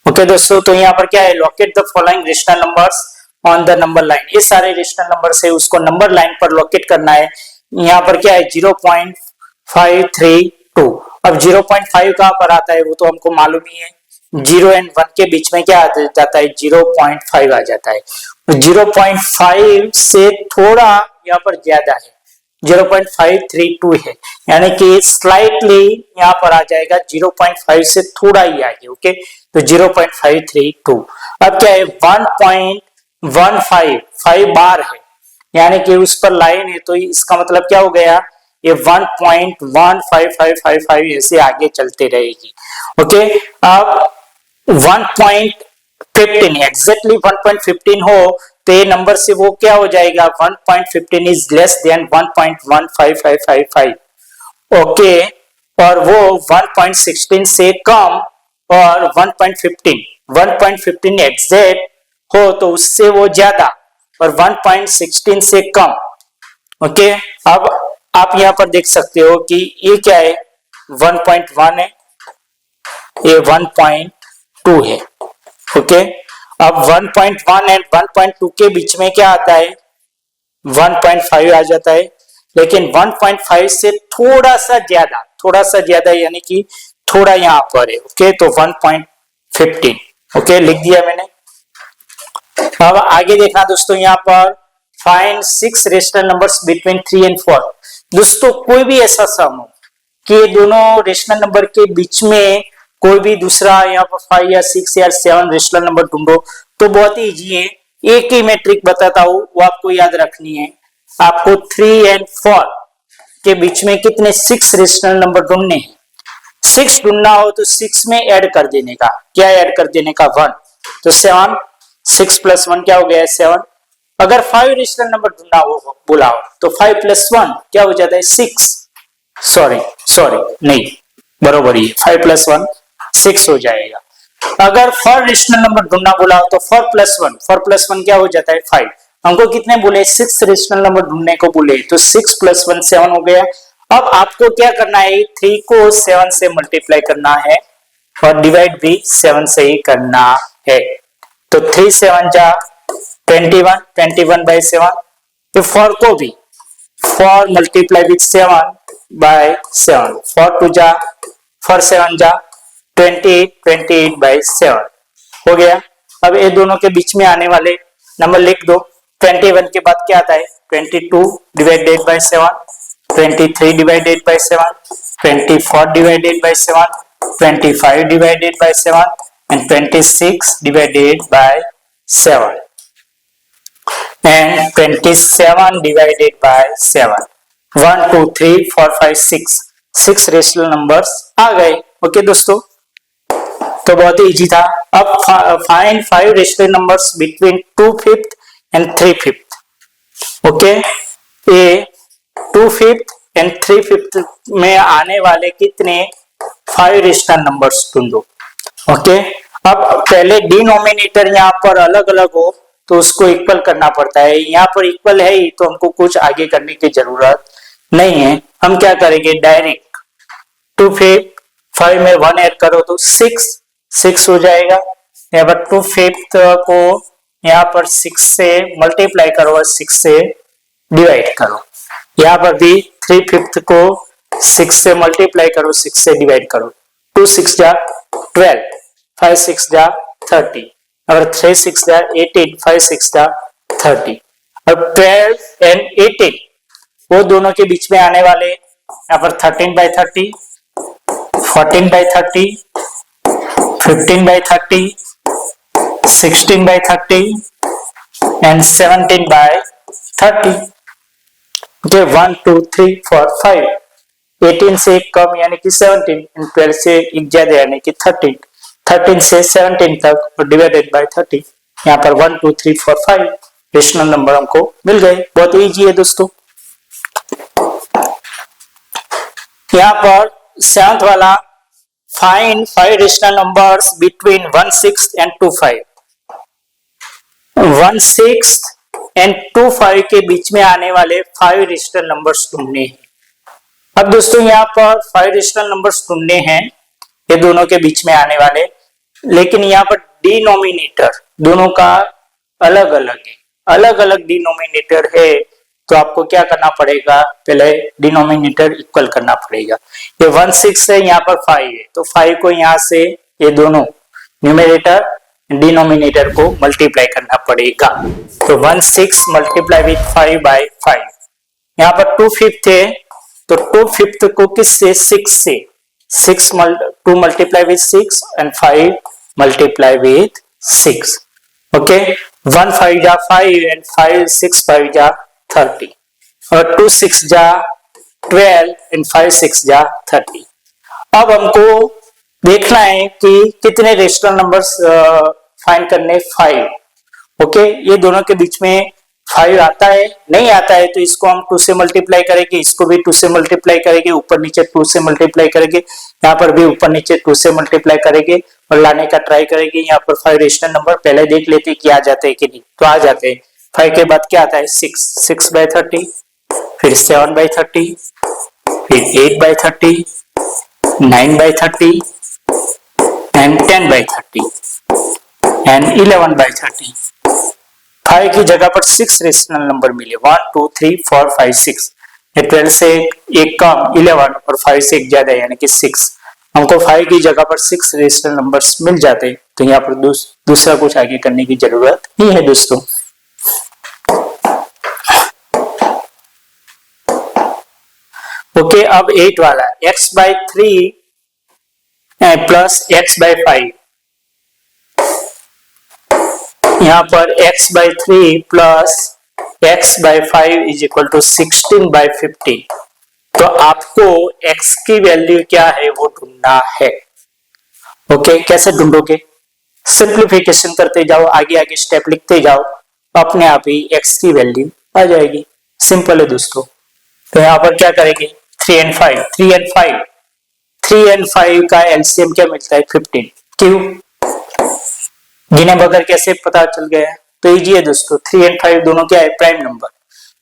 ओके दोस्तों, तो यहाँ पर क्या है, locate the following rational numbers on the number line. ये सारे रेशनल नंबर से उसको नंबर लाइन पर लोकेट करना है यहाँ पर क्या है 0.532। अब 0.5 कहाँ पर आता है वो तो हमको मालूम ही है, 0 एंड 1 के बीच में क्या आ जाता है 0.5 आ जाता है। 0.5 से थोड़ा यहाँ पर ज्यादा है, 0.532 है, यानी कि स्लाइटली यहाँ पर आ जाएगा 0.5 से थोड़ा ही आगे। ओके, तो 0.532। अब क्या है 1.15 5 बार है, यानी कि उस पर लाइन है, तो इसका मतलब क्या हो गया ये 1.15555 ऐसे आगे चलते रहेगी। ओके, अब 1.15 एग्जैक्टली 1.15 हो तो ये नंबर से वो क्या हो जाएगा 1.15 इज लेस देन 1.15555। ओके, और वो 1.16 से कम और 1.15 एग्जैक्ट हो तो उससे वो ज्यादा और 1.16 से कम। ओके, अब आप यहाँ पर देख सकते हो कि ये क्या है 1.1 है, ये 1.2 है। ओके, अब 1.1 एंड 1.2 के बीच में क्या आता है 1.5 आ जाता है, लेकिन 1.5 से थोड़ा सा ज्यादा यानी कि थोड़ा यहाँ पर है। ओके, तो 1.15। ओके, लिख दिया मैंने। अब आगे देखना दोस्तों, यहाँ पर find 6 rational numbers between 3 and 4। दोस्तों कोई भी ऐसा सम हो कि ये दोनों रेशनल नंबर के बीच में कोई भी दूसरा यहाँ पर 5 या 6 या 7 रेशनल नंबर ढूंढो तो बहुत ही इजी है। एक ही मैट्रिक बताता हूं वो आपको याद रखनी है। आपको 3 एंड 4 के बीच में कितने 6 रेशनल नंबर ढूंढने हैं। 6 ढूंढना हो तो 6 में ऐड कर देने का, क्या ऐड कर देने का 1, तो 7, 6 प्लस 1 क्या हो गया 7। अगर 5 रेशनल नंबर ढूंढना हो बोला तो 5 प्लस 1 क्या हो जाता है 6, सॉरी नहीं बरोबर ही 5 प्लस 1 6 हो जाएगा। अगर 4 रेशनल नंबर ढूंढना बोला तो 4 प्लस 1 क्या हो जाता है 5। हमको कितने बोले 6 रेशनल नंबर ढूंढने को बोले तो 6 प्लस 1 7 हो गया। अब आपको क्या करना है 3 को 7 से मल्टीप्लाई करना है और डिवाइड भी 7 से ही करना है। तो 3 7 जा 21 by 7। तो 4 को भी 4 मल्टीप्लाई विथ 7 by 7, 4 2 जा 4 7 जा 28 by 7 हो गया। अब ये दोनों के बीच में आने वाले नंबर लिख दो। 21 के बाद क्या आता है 22 divided by 7, 23 divided by 7, 24 divided by 7, 25 divided by 7 and 26 divided by 7 and 27 divided by 7। 1 2 3 4 5 6 rational numbers आ गए। ओके दोस्तों, तो बहुत ही इजी था। अब find 5 rational numbers between 2/5 and 3/5। Okay, ये 2/5 एंड 3/5 में आने वाले कितने 5 रेशनल नंबर्स ढूंढो। ओके, अब पहले डिनोमिनेटर यहाँ पर अलग अलग हो तो उसको इक्वल करना पड़ता है। यहाँ पर इक्वल है ही तो हमको कुछ आगे करने की जरूरत नहीं है। हम क्या करेंगे डायरेक्ट 2/5 में 1 ऐड करो तो 6 हो जाएगा। यहाँ पर 2/5 को यहाँ पर 6 से मल्टीप्लाई करो और 6 से डिवाइड करो। यहाँ पर भी 3/5 को 6 से मल्टीप्लाई करो 6 से डिवाइड करो। 2 6 जा 12, 5 6 जा 30 और 3 6 जा 18, 5 6 जा 30। अब 12 एंड 18 वो दोनों के बीच में आने वाले यहाँ पर 13 by 30, 14 by 30, 15 by 30, 16 by 30 and 17 by 30। okay, 1 2 3 4 5। 18 से एक कम यानी कि 17, 12 से एक ज्यादा यानी कि 13, 13 से 17 तक और डिवाइडेड बाय 30। यहाँ पर 1 2 3 4 5 रेशनल नंबर हमको मिल गए। बहुत इजी है दोस्तों। यहाँ पर 7th वाला find 5 rational numbers between 1/6 and 2/5। 1/6 and 2/5 के बीच में आने वाले 5 रेशनल नंबर्स ढूंढने हैं। अब दोस्तों यहाँ पर 5 रेशनल नंबर्स ढूंढने हैं ये दोनों के बीच में आने वाले, लेकिन यहाँ पर डिनोमिनेटर दोनों का अलग अलग है, अलग अलग डिनोमिनेटर है तो आपको क्या करना पड़ेगा, पहले डिनोमिनेटर इक्वल करना पड़ेगा। ये 1 6 है, यहाँ पर 5 है, तो 5 को यहाँ से ये दोनों न्यूमरेटर डिनोमिनेटर को मल्टीप्लाई करना पड़ेगा। तो 1 6 मल्टीप्लाई विथ 5 बाय 5। यहाँ पर 2/5 है, तो 2/5 को किससे, 6 से, 2 multiply with 6 and 5 multiply with 6। Okay, 1 5 जा 5 एंड 5 6 5 जा 30 और 2 6 जा 12 एंड 5 6 जा 30। अब हमको देखना है कि कितने रेशनल नंबर्स फाइंड करने, 5। ओके, ये दोनों के बीच में 5 आता है, नहीं आता है तो इसको हम 2 से मल्टीप्लाई करेंगे, इसको भी 2 से मल्टीप्लाई करेंगे, ऊपर नीचे 2 से मल्टीप्लाई करेंगे, यहाँ पर भी ऊपर नीचे 2 से मल्टीप्लाई करेंगे और लाने का ट्राई करेंगे। यहाँ पर 5 रेशनल नंबर पहले देख लेते हैं कि आ जाते हैं कि नहीं, तो आ जाते हैं। 5 के बाद क्या आता है, 6 बाय 30, फिर 7 बाय 30, फिर 8 by 30, 9 by 30 and 10 by 30 and 11 by 30। 5 की जगह पर 6 रेशनल नंबर मिले, 1 2 3 4 5 6। 12 से एक कम 11 और 5 से एक ज्यादा यानी कि 6। हमको 5 की जगह पर 6 रेशनल नंबर्स मिल जाते, तो यहाँ पर दूसरा कुछ आगे करने की जरूरत नहीं है दोस्तों। ओके, अब 8 वाला x by 3 plus x by 5। यहाँ पर x by 3 plus x by 5 is equal to 16 by 50। तो आपको x की वैल्यू क्या है वो ढूंढना है। ओके, कैसे ढूंढोगे, सिंप्लीफिकेशन करते जाओ, आगे आगे स्टेप लिखते जाओ, अपने आप ही x की वैल्यू आ जाएगी। सिंपल है दोस्तों। तो यहाँ पर क्या करेंगे, 3 एंड 5 का एलसीएम क्या मिलता है, 15। क्यों, गिने बगैर कैसे पता चल गया, तो इजी है दोस्तों। 3 एंड 5 दोनों क्या है, प्राइम नंबर।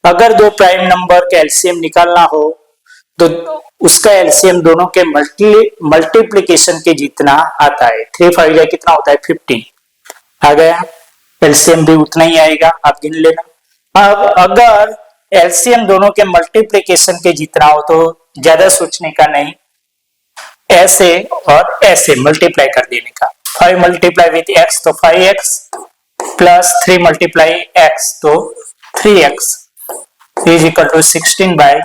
अगर दो प्राइम नंबर का एलसीएम निकालना हो तो उसका एलसीएम दोनों के मल्टीप्लिकेशन के जितना आता है। 3 5 जा कितना होता है, 15 आ गया, एलसीएम भी उतना ही आएगा, आप गिन लेना। अब अगर एलसीएम दोनों के मल्टीप्लिकेशन के जितना हो तो ज्यादा सोचने का नहीं, ऐसे और ऐसे मल्टीप्लाई कर देने का। 5 मल्टीप्लाई विथ x तो 5x प्लस 3 मल्टीप्लाई x तो 3x is equal to 16 bye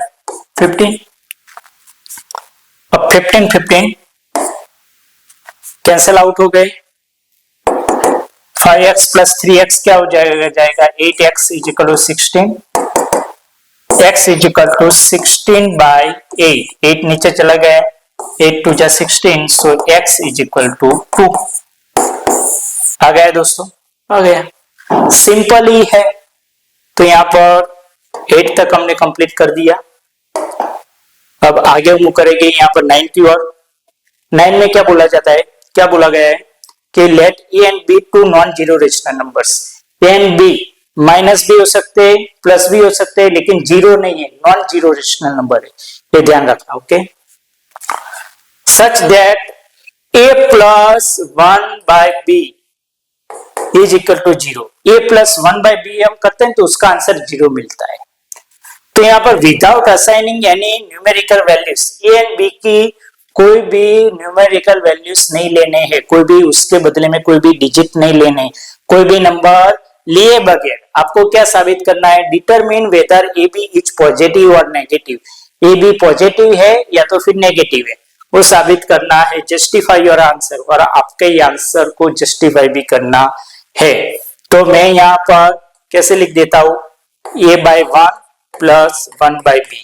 15। अब 15 कैंसल आउट हो गए। 5x प्लस 3x क्या हो जाएगा 8x is equal to 16, x is equal to 16 by 8 नीचे चला गया, 8 2 जा 16, so x is equal to 2 आ गया दोस्तों, आ गया। सिंपल ही है। तो यहाँ पर 8 तक हमने कंप्लीट कर दिया। अब आगे मूव करेंगे यहाँ पर 9 की ओर। 9 में क्या बोला जाता है, क्या बोला गया है कि let A and B two non zero rational numbers. A and B minus भी हो सकते हैं, प्लस भी हो सकते हैं, लेकिन जीरो नहीं है, नॉन जीरो रेशनल नंबर है, ये ध्यान रखना। Okay, such that a plus 1 by b is equal to 0। a plus 1 by b हम करते हैं तो उसका आंसर 0 मिलता है। तो यहाँ पर without assigning any numerical values, a and b की कोई भी न्यूमेरिकल वैल्यूज नहीं लेने हैं, कोई भी उसके बदले में कोई भी डिजिट नहीं लेने, कोई भी नंबर लिए बगैर आपको क्या साबित करना है, determine whether A B is positive और नेगेटिव। ए बी पॉजिटिव है या तो फिर नेगेटिव है, वो साबित करना है। जस्टिफाई योर आंसर, और आपके आंसर को जस्टिफाई भी करना है। तो मैं यहाँ पर कैसे लिख देता हूं, a by 1 plus 1 by b,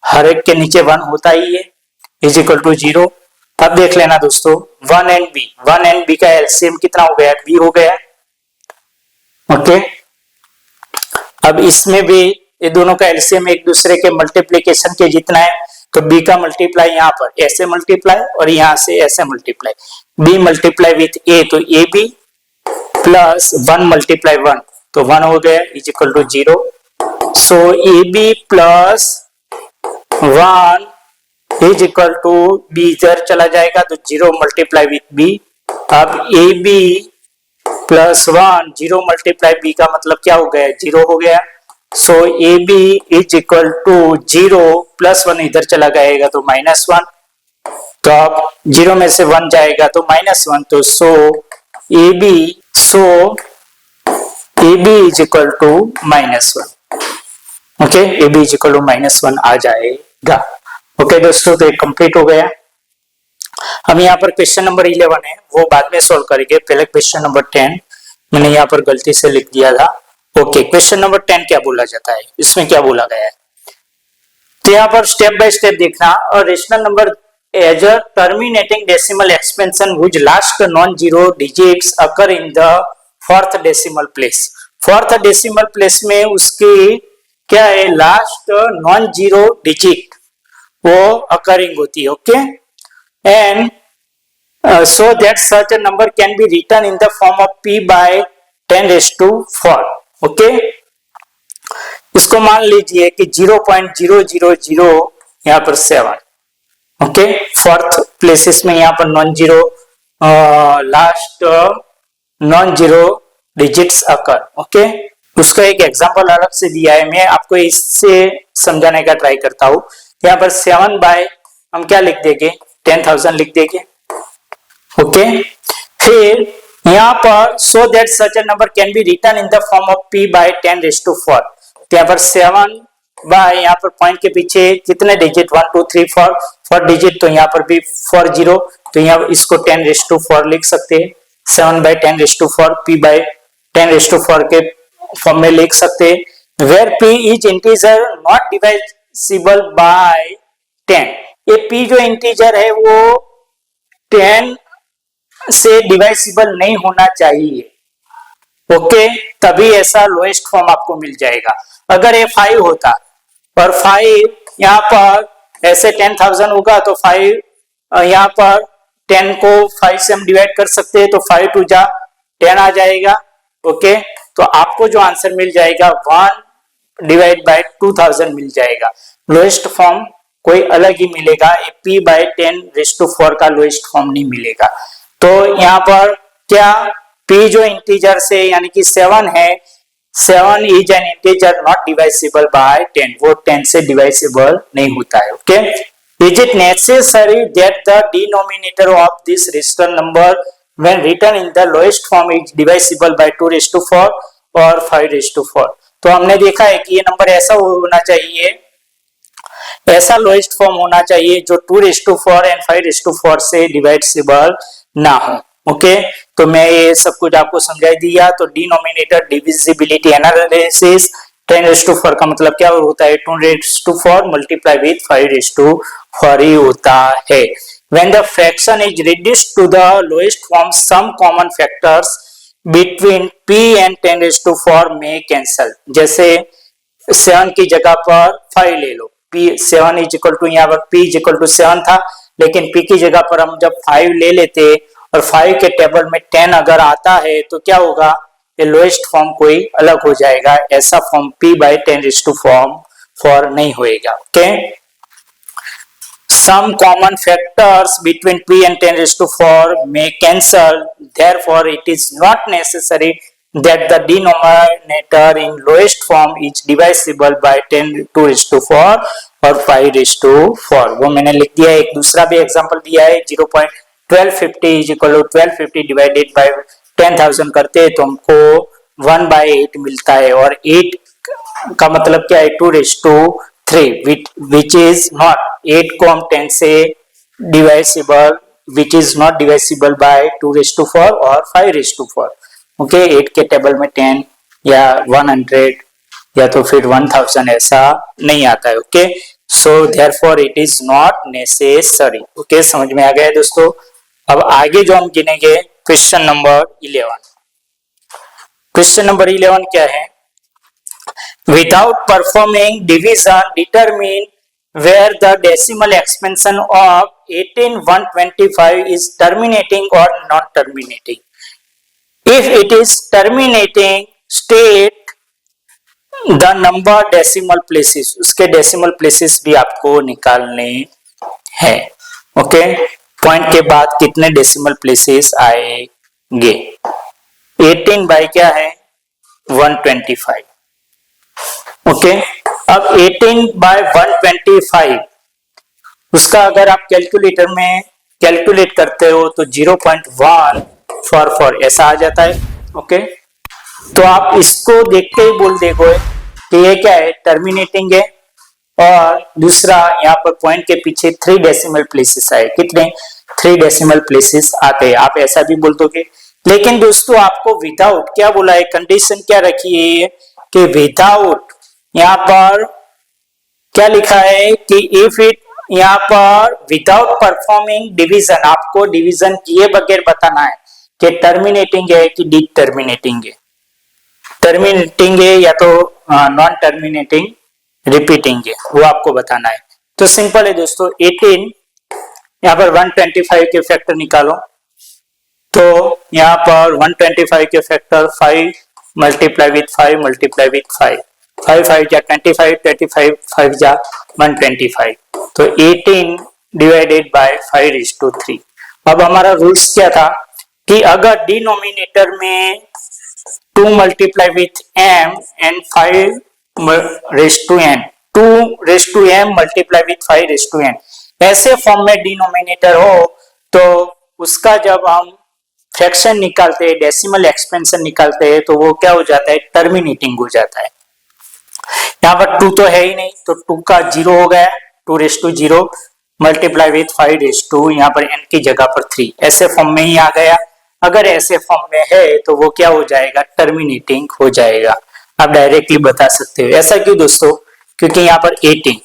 हर एक के नीचे 1 होता ही है, इज इक्वल टू 0। अब देख लेना दोस्तों 1 एंड b का एलसीएम कितना हो गया, b हो गया। ओके, अब इसमें भी ये दोनों का एलसीएम एक दूसरे के मल्टीप्लिकेशन के जितना है, तो b का मल्टीप्लाई यहाँ पर ऐसे मल्टीप्लाई और यहाँ से ऐसे multiply, b multiply with a तो a b प्लस 1 मल्टीप्लाई 1 तो 1 हो गया, is equal to 0। So A B plus 1 is equal to b इधर चला जाएगा तो 0 मल्टीप्लाई विथ b। अब A B plus 1 0 multiply b का मतलब क्या हो गया, 0 हो गया। So A B is equal to 0 plus 1 इधर चला जाएगा तो -1, तो अब 0 में से 1 जाएगा तो -1, तो A B is equal to -1। Okay, A B is equal to -1 आ जाएगा। ओके दोस्तों, तो ये कंप्लीट हो गया। हम यहाँ पर क्वेश्चन नंबर 11 है वो बाद में सॉल्व करेंगे, पहले क्वेश्चन नंबर 10 मैंने यहाँ पर गलती से लिख दिया था। ओके, क्वेश्चन नंबर 10 क्या बोला जाता है, इसमें क्या बोला गया है, तो यहाँ पर स्टेप बाय स्टेप देखना। और rational number as a terminating decimal expansion which last non zero digits occur in the fourth decimal place. Fourth decimal place में उसकी क्या है, लास्ट नॉन जीरो डिजिट वो अकरिंग होती है। Okay, and so that such a number can be written in the form of p by 10⁴। Okay, इसको मान लीजिए कि 0.000 यहाँ पर 7। ओके, फोर्थ प्लेसेस में यहाँ पर non zero last non zero digits occur. Okay, उसका एक एग्जांपल अलग से दिया है, मैं आपको इससे समझाने का ट्राई करता हूँ। यहाँ पर 7 बाय हम क्या लिख देंगे, 10,000 लिख देंगे। ओके, फिर यहाँ पर so that such a number can be written in the form of p by 10⁴। तो यहाँ पर 7 बाय यहाँ पर पॉइंट के पीछे कितने डिजिट, 1 2 3 4 डिजिट, तो यहाँ पर भी 4 0, तो यहाँ इसको 10⁴ लिख सकते हैं। 7 बाय 10⁴ p बाय 10⁴ के फॉर्म में लिख सकते हैं। Where p is integer not divisible by 10। ये p जो इंटीजर है वो 10 से डिवाइसिबल नहीं होना चाहिए। ओके, तभी ऐसा लोएस्ट फॉर्म आपको मिल जाएगा। अगर ये 5 होता और 5 यहाँ पर ऐसे 10,000 होगा तो 5 यहाँ पर 10 को 5 से हम डिवाइड कर सकते हैं, तो 5 2 जा 10 आ जाएगा। ओके, तो आपको जो आंसर मिल जाएगा 1 डिवाइड बाय 2000 मिल जाएगा। लोएस्ट फॉर्म कोई अलग ही मिलेगा, p बाय 10⁴ का लोएस्ट फॉर्म नहीं मिलेगा। तो यहाँ पर क्या p जो इंटीजर से यानी कि 7 है, 7 is an integer not divisible by 10, वो 10 से डिवाइसिबल नहीं होता है। Okay, is it necessary that the denominator of this rational number when written in the lowest form is divisible by 2⁴ और 5⁴। तो हमने देखा है कि ये नंबर ऐसा होना चाहिए, ऐसा लोएस्ट फॉर्म होना चाहिए जो 2⁴ एंड 5⁴ से डिवाइसिबल ना हो। ओके, तो मैं ये सब कुछ आपको समझा दिया। तो डिनोमिनेटर डिविजिबिलिटी एनालिसिस 10⁴ का मतलब क्या होता है, 2⁴ मल्टीप्लाई विद 5⁴ ही होता है। When the fraction is reduced to the lowest form, some common factors between p and 10⁴ may cancel। जैसे 7 की जगह पर 5 ले लो, p 7 इज इक्वल टू, यहाँ पर p इज इक्वल टू 7 था, लेकिन p की जगह पर हम जब 5 ले लेते और 5 के टेबल में 10 अगर आता है तो क्या होगा, ये लोएस्ट फॉर्म कोई अलग हो जाएगा, ऐसा फॉर्म p बाय 10⁴ नहीं होएगा। Okay, some common factors between p and 10⁴ may cancel, therefore it is not necessary that the denominator in lowest form is divisible by 2⁴ और 5⁴। वो मैंने लिख दिया है। एक दूसरा भी एग्जांपल दिया है, 0.1250 is equal to 1250 divided by 10,000 करते हैं तो हमको 1/8 मिलता है, और 8 का मतलब क्या है, 2⁵, which is not 8 को हम 10 से डिवाइसिबल, which is not divisible by 2⁴ और 5⁴। ओके, 8 के टेबल में 10 या 100 या तो फिर 1000 ऐसा नहीं आता है। Okay, so therefore it is not necessary. Okay, समझ में आ गया दोस्तों। अब आगे जो हम गिनेंगे क्वेश्चन नंबर 11। क्वेश्चन नंबर 11 क्या है, without performing division determine where the decimal expansion of 18125 is terminating or non terminating। if it is terminating state the number decimal places, उसके decimal places भी आपको निकालने हैं। ओके, पॉइंट के बाद कितने decimal places आएंगे। 18 बाय क्या है, 125। ओके। अब 18/125 उसका अगर आप कैलकुलेटर में कैलकुलेट करते हो तो 0.144 ऐसा आ जाता है। ओके, तो आप इसको देखते ही बोल देखो कि ये क्या है, टर्मिनेटिंग है। और दूसरा यहाँ पर पॉइंट के पीछे 3 डेसिमल प्लेसेस आए, कितने 3 डेसिमल प्लेसेस आते हैं, आप ऐसा भी बोल दोगे। लेकिन दोस्तों आपको विदाउट क्या बोला है, कंडीशन क्या रखी है कि विदाउट, यहाँ पर क्या लिखा है कि इफ इट, यहाँ पर विदाउट परफॉर्मिंग डिवीजन, आपको डिवीजन किए बगैर बताना है कि टर्मिनेटिंग है कि डी टर्मिनेटिंग है, टर्मिनेटिंग है या तो नॉन टर्मिनेटिंग रिपीटिंग है, वो आपको बताना है। तो सिंपल है दोस्तों, 18 यहाँ पर 125 के फैक्टर निकालो, तो यहाँ पर 125 के factor 5 multiply with 5 multiply with 5, 5 5 जा 25, 25 5 जा 125, तो 18 डिवाइडेड बाय 5:3। अब हमारा रूल्स क्या था कि अगर डिनोमिनेटर में 2 multiply with m and 5:n, 2:m multiply with 5:n, ऐसे फॉर्म में डिनोमिनेटर हो तो उसका जब हम फ्रैक्शन निकालते हैं, डेसिमल एक्सपेंशन निकालते हैं, तो वो क्या हो जाता है, टर्मिनेटिंग हो जाता है। यहाँ पर 2 तो है ही नहीं, तो 2 का 0 हो गया, 2:0 मल्टीप्लाई विथ 5:, यहाँ पर n की जगह पर 3, ऐसे फॉर्म में ही आ गया। अगर ऐसे फॉर्म में है तो वो क्या हो जाएगा, टर्मिनेटिंग हो जाएगा। आप डायरेक्टली बता सकते हो। ऐसा क्यों दोस्तों, क्योंकि यहाँ पर 18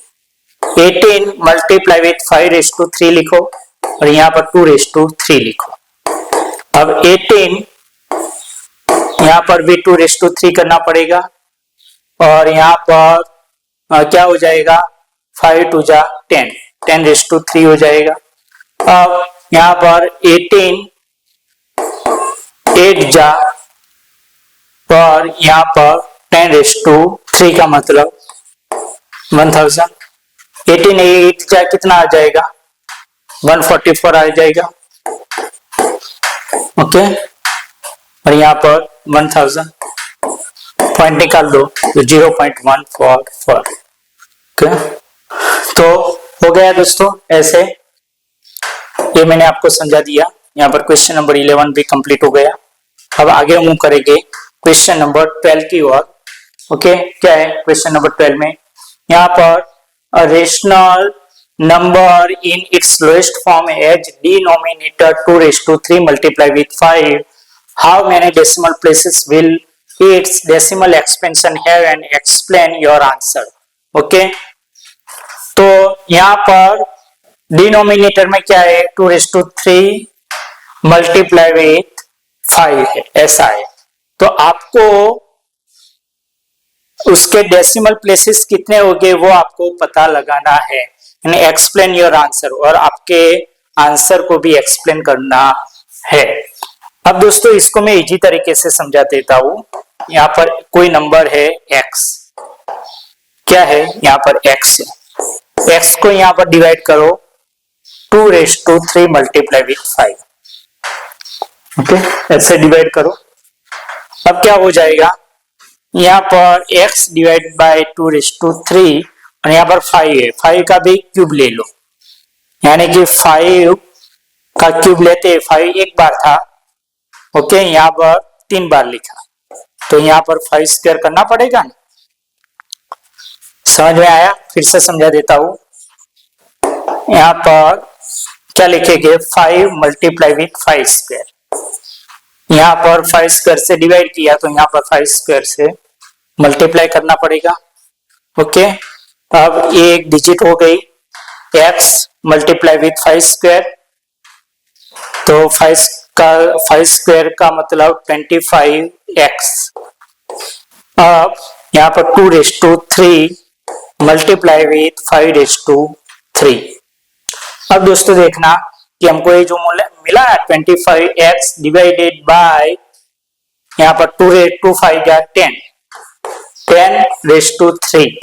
मल्टीप्लाई विथ 5:3 लिखो और यहाँ पर 2:3 लिखो। अब 18 यहाँ पर भी 2:3 करना पड़ेगा और यहाँ पर क्या हो जाएगा, 5 2 जा 10, 10:3 हो जाएगा। अब यहाँ पर 18 8 जा और यहाँ पर 10:3 का मतलब 1000, 18 8 जा कितना आ जाएगा, 144 आ जाएगा। ओके, और यहाँ पर 1000 पॉइंट निकाल दो तो 0.144। ओके, तो हो गया दोस्तों ऐसे, ये मैंने आपको समझा दिया। यहाँ पर क्वेश्चन नंबर 11 भी कंप्लीट हो गया। अब आगे मूव करेंगे क्वेश्चन नंबर 12 की ओर। ओके, क्या है क्वेश्चन नंबर 12 में, यहाँ पर a rational number in its lowest form as denominator 2:3 multiply with 5, how many decimal places will its decimal expansion have and explain your answer। Okay, तो यहाँ पर डिनोमिनेटर में क्या है, 2:3 मल्टीप्लाई विथ 5 है, ऐसा है। तो आपको उसके डेसिमल प्लेसेस कितने हो गए वो आपको पता लगाना है, यानी एक्सप्लेन योर आंसर, और आपके आंसर को भी एक्सप्लेन करना है। अब दोस्तों इसको मैं इजी तरीके से समझा देता हूं। यहाँ पर कोई नंबर है x, क्या है यहाँ पर x है, x को यहाँ पर डिवाइड करो 2:3 मल्टीप्लाई विथ 5। ओके, ऐसे डिवाइड करो। अब क्या हो जाएगा, यहाँ पर x डिवाइड बाय 2:3 और यहाँ पर 5 है, 5 का भी क्यूब ले लो, यानी कि 5 का क्यूब लेते, 5 एक बार था। ओके, यहाँ पर 3 बार लिखा, तो यहाँ पर 5 स्क्वायर करना पड़ेगा ना। समझ में आया, फिर से समझा देता हूं। यहाँ पर क्या लिखेंगे, 5 मल्टीप्लाई विथ 5 स्क्वायर, यहाँ पर 5 स्क्वायर से डिवाइड किया तो यहाँ पर 5 स्क्वायर से मल्टीप्लाई करना पड़ेगा। ओके, अब ये एक डिजिट हो गई, x मल्टीप्लाई विथ 5 स्क्वायर, तो 5 स्क्वायर का मतलब 25x। अब यहाँ पर 2:3 मल्टीप्लाई विथ 5:3। अब दोस्तों देखना कि हमको ये जो मिला है 25x डिवाइडेड बाय, यहाँ पर 2 5 या 10:3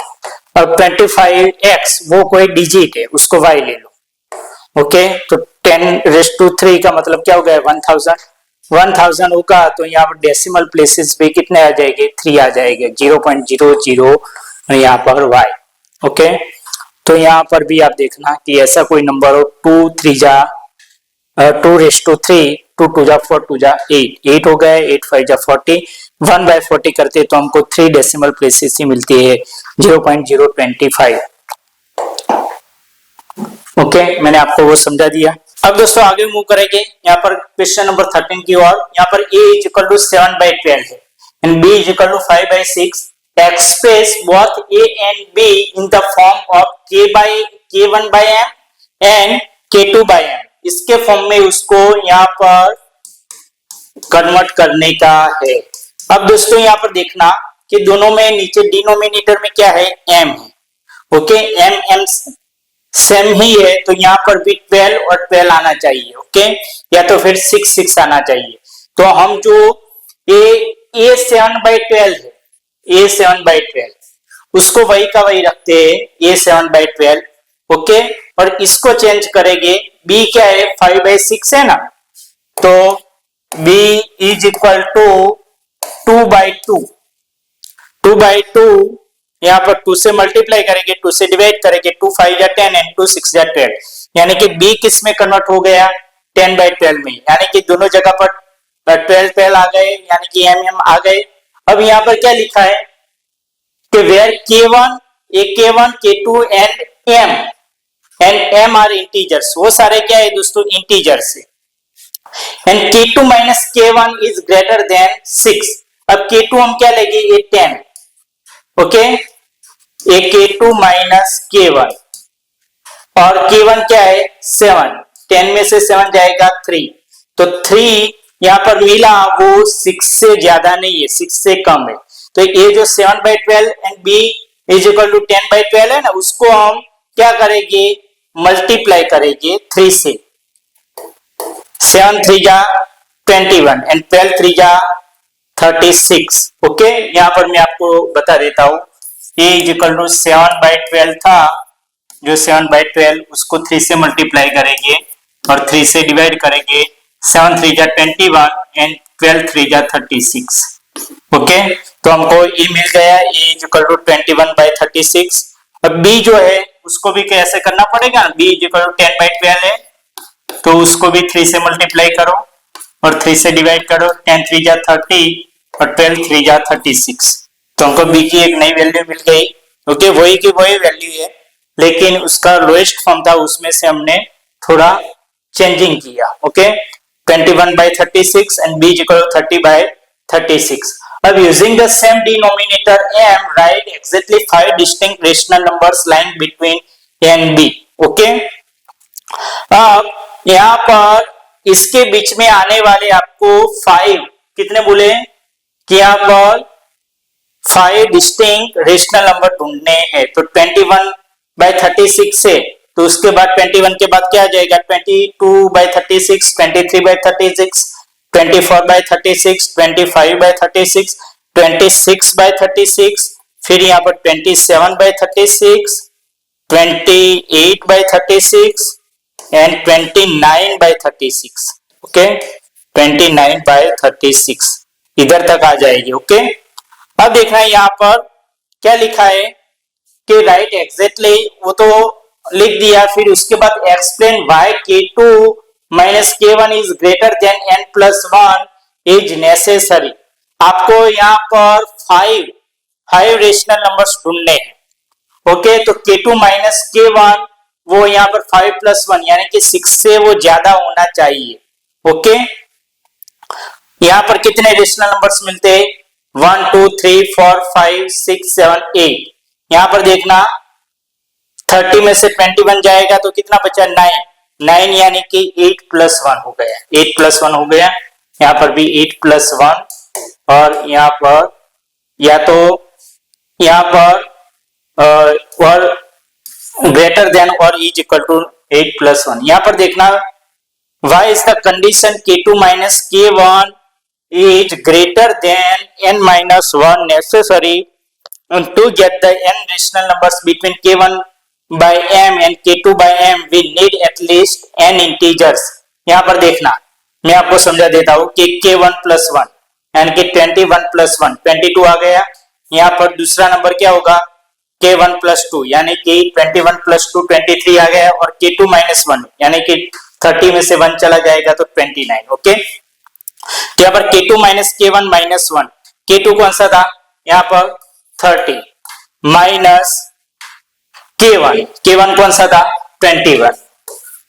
और 25x वो कोई डिजिट है, उसको y ले लो। ओके, तो 10⁻³ का मतलब क्या हो गया, 1000 होगा, तो यहाँ पर डेसिमल प्लेसेस भी कितने आ जाएंगे, 3 आ जाएंगे, 0.00 और यहाँ पर y। ओके, तो यहाँ पर भी आप देखना कि ऐसा कोई नंबर हो 2 3 जा 2^3, 2 2 जा 4, 2 जा 8 हो गया, 8 5 जा 40, 1/40 करते तो हमको 3 डेसिमल प्लेसेस ही मिलती है 0.025। ओके, मैंने आपको वो समझा दिया। अब दोस्तों आगे मूव करेंगे यहाँ पर क्वेश्चन नंबर 13 की ओर। यहाँ पर a = 7/12 है and b = 5/6। Express both a and b in the form of k1/m and k2/m। इसके फॉर्म में उसको यहाँ पर कन्वर्ट करने का है। अब दोस्तों यहाँ पर देखना कि दोनों में नीचे डिनोमिनेटर में क्या है, m है। ओके, m सेम ही है, तो यहाँ पर भी 12 और 12 आना चाहिए। ओके, या तो फिर 6 6 आना चाहिए। तो हम जो a 7/12 है, a 7/12 उसको वही का वही रखते हैं, a 7/12। ओके, और इसको चेंज करेंगे, b क्या है 5/6 है ना, तो b = 2/2। 2/2 यहाँ पर 2 से मल्टीप्लाई करेंगे, 2 से डिवाइड करेंगे, 2 5 जा 10 एंड 2 6 जा 12, यानी कि b किस में कन्वर्ट हो गया 10/12 में, यानी कि दोनों जगह पर 12 आ गए, यानी कि m आ गए। अब यहाँ पर क्या लिखा है कि where k1 k2 and m are integers, वो सारे क्या है दोस्तों इंटीजर्स है। And k2 - k1 is greater than 6। अब k2 हम क्या लेंगे, ये 10। ओके, a k2 - k1 और k1 क्या है 7, 10 में से 7 जाएगा 3, तो 3 यहाँ पर मिला वो 6 से ज्यादा नहीं है, 6 से कम है। तो ये जो 7/12 एंड b = 10/12 है ना, उसको हम क्या करेंगे मल्टीप्लाई करेंगे 3 से। 7 3 जा 21 एंड 12 3 जा 36। ओके, यहाँ पर मैं आपको बता देता हूँ, a = 7/12 था, जो 7/12 उसको 3 से मल्टीप्लाई करेंगे और 3 से डिवाइड करेंगे। 7 3 जा 21 एंड 12 3 जा 36। ओके, तो हमको e मिल गया, a = 21/36। अब b जो है उसको भी कैसे करना पड़ेगा, b = 10/12 है, तो उसको भी 3 से मल्टीप्लाई करो और 3 से डिवाइड करो, 10 3 जा 30 और 12 3 जा 36, तो हमको b की एक नई वैल्यू मिल गई। ओके, वही की वही वैल्यू है, लेकिन उसका लोएस्ट फॉर्म था, उसमें से हमने थोड़ा चेंजिंग किया। Okay, 21/36 and b = 30/36। अब using the same denominator m, right exactly 5 distinct rational numbers lying between a and b। Okay, अब यहाँ पर इसके बीच में आने वाले आपको 5 कितने बोले कि यहाँ पर 5 डिस्टिंक्ट रेशनल नंबर ढूंढने हैं। तो 21/36 से, तो उसके बाद 21 के बाद क्या आ जाएगा 22/36, 23/36, 24/36, 25/36, 26/36, फिर यहाँ पर 27/36, 28/36 एंड 29/36। ओके, 29/36 इधर तक आ जाएगी। ओके, अब देखना है यहाँ पर क्या लिखा है कि राइट एग्जैक्टली वो तो लिख दिया, फिर उसके बाद explain why k2 - k1 is greater then n+1 is necessary. आपको यहाँ पर 5 रेशनल नंबर्स ढूंढने हैं। ओके, तो k2 - k1 वो यहाँ पर 5+1 यानी कि 6 से वो ज्यादा होना चाहिए। ओके, यहाँ पर कितने रेशनल नंबर्स मिलते हैं 1 2 3 4 5 6 7 8। यहाँ पर देखना 30 में से 21 जाएगा तो कितना बचा 9 यानी कि 8+1 हो गया, 8+1 हो गया। यहाँ पर भी 8+1 और यहाँ पर या तो यहाँ पर और ग्रेटर देन और इज इक्वल टू 8+1। यहाँ पर देखना why is the condition k2 - k1 is greater than n-1 necessary to get the n rational numbers between k1/m and k2/m we need at least n integers। यहाँ पर देखना मैं आपको समझा देता हूँ कि k1+1 यानी कि 21+1 22 आ गया। यहाँ पर दूसरा नंबर क्या होगा K1 प्लस 2 यानी कि 21 प्लस 2 23 आ गया, और K2 माइनस 1 यानी कि 30 में से 1 चला जाएगा तो 29। ओके, तो यहाँ पर K2 minus K1 minus 1, K2 कौन सा था यहाँ पर 30 माइनस K1, K1 कौन सा था 21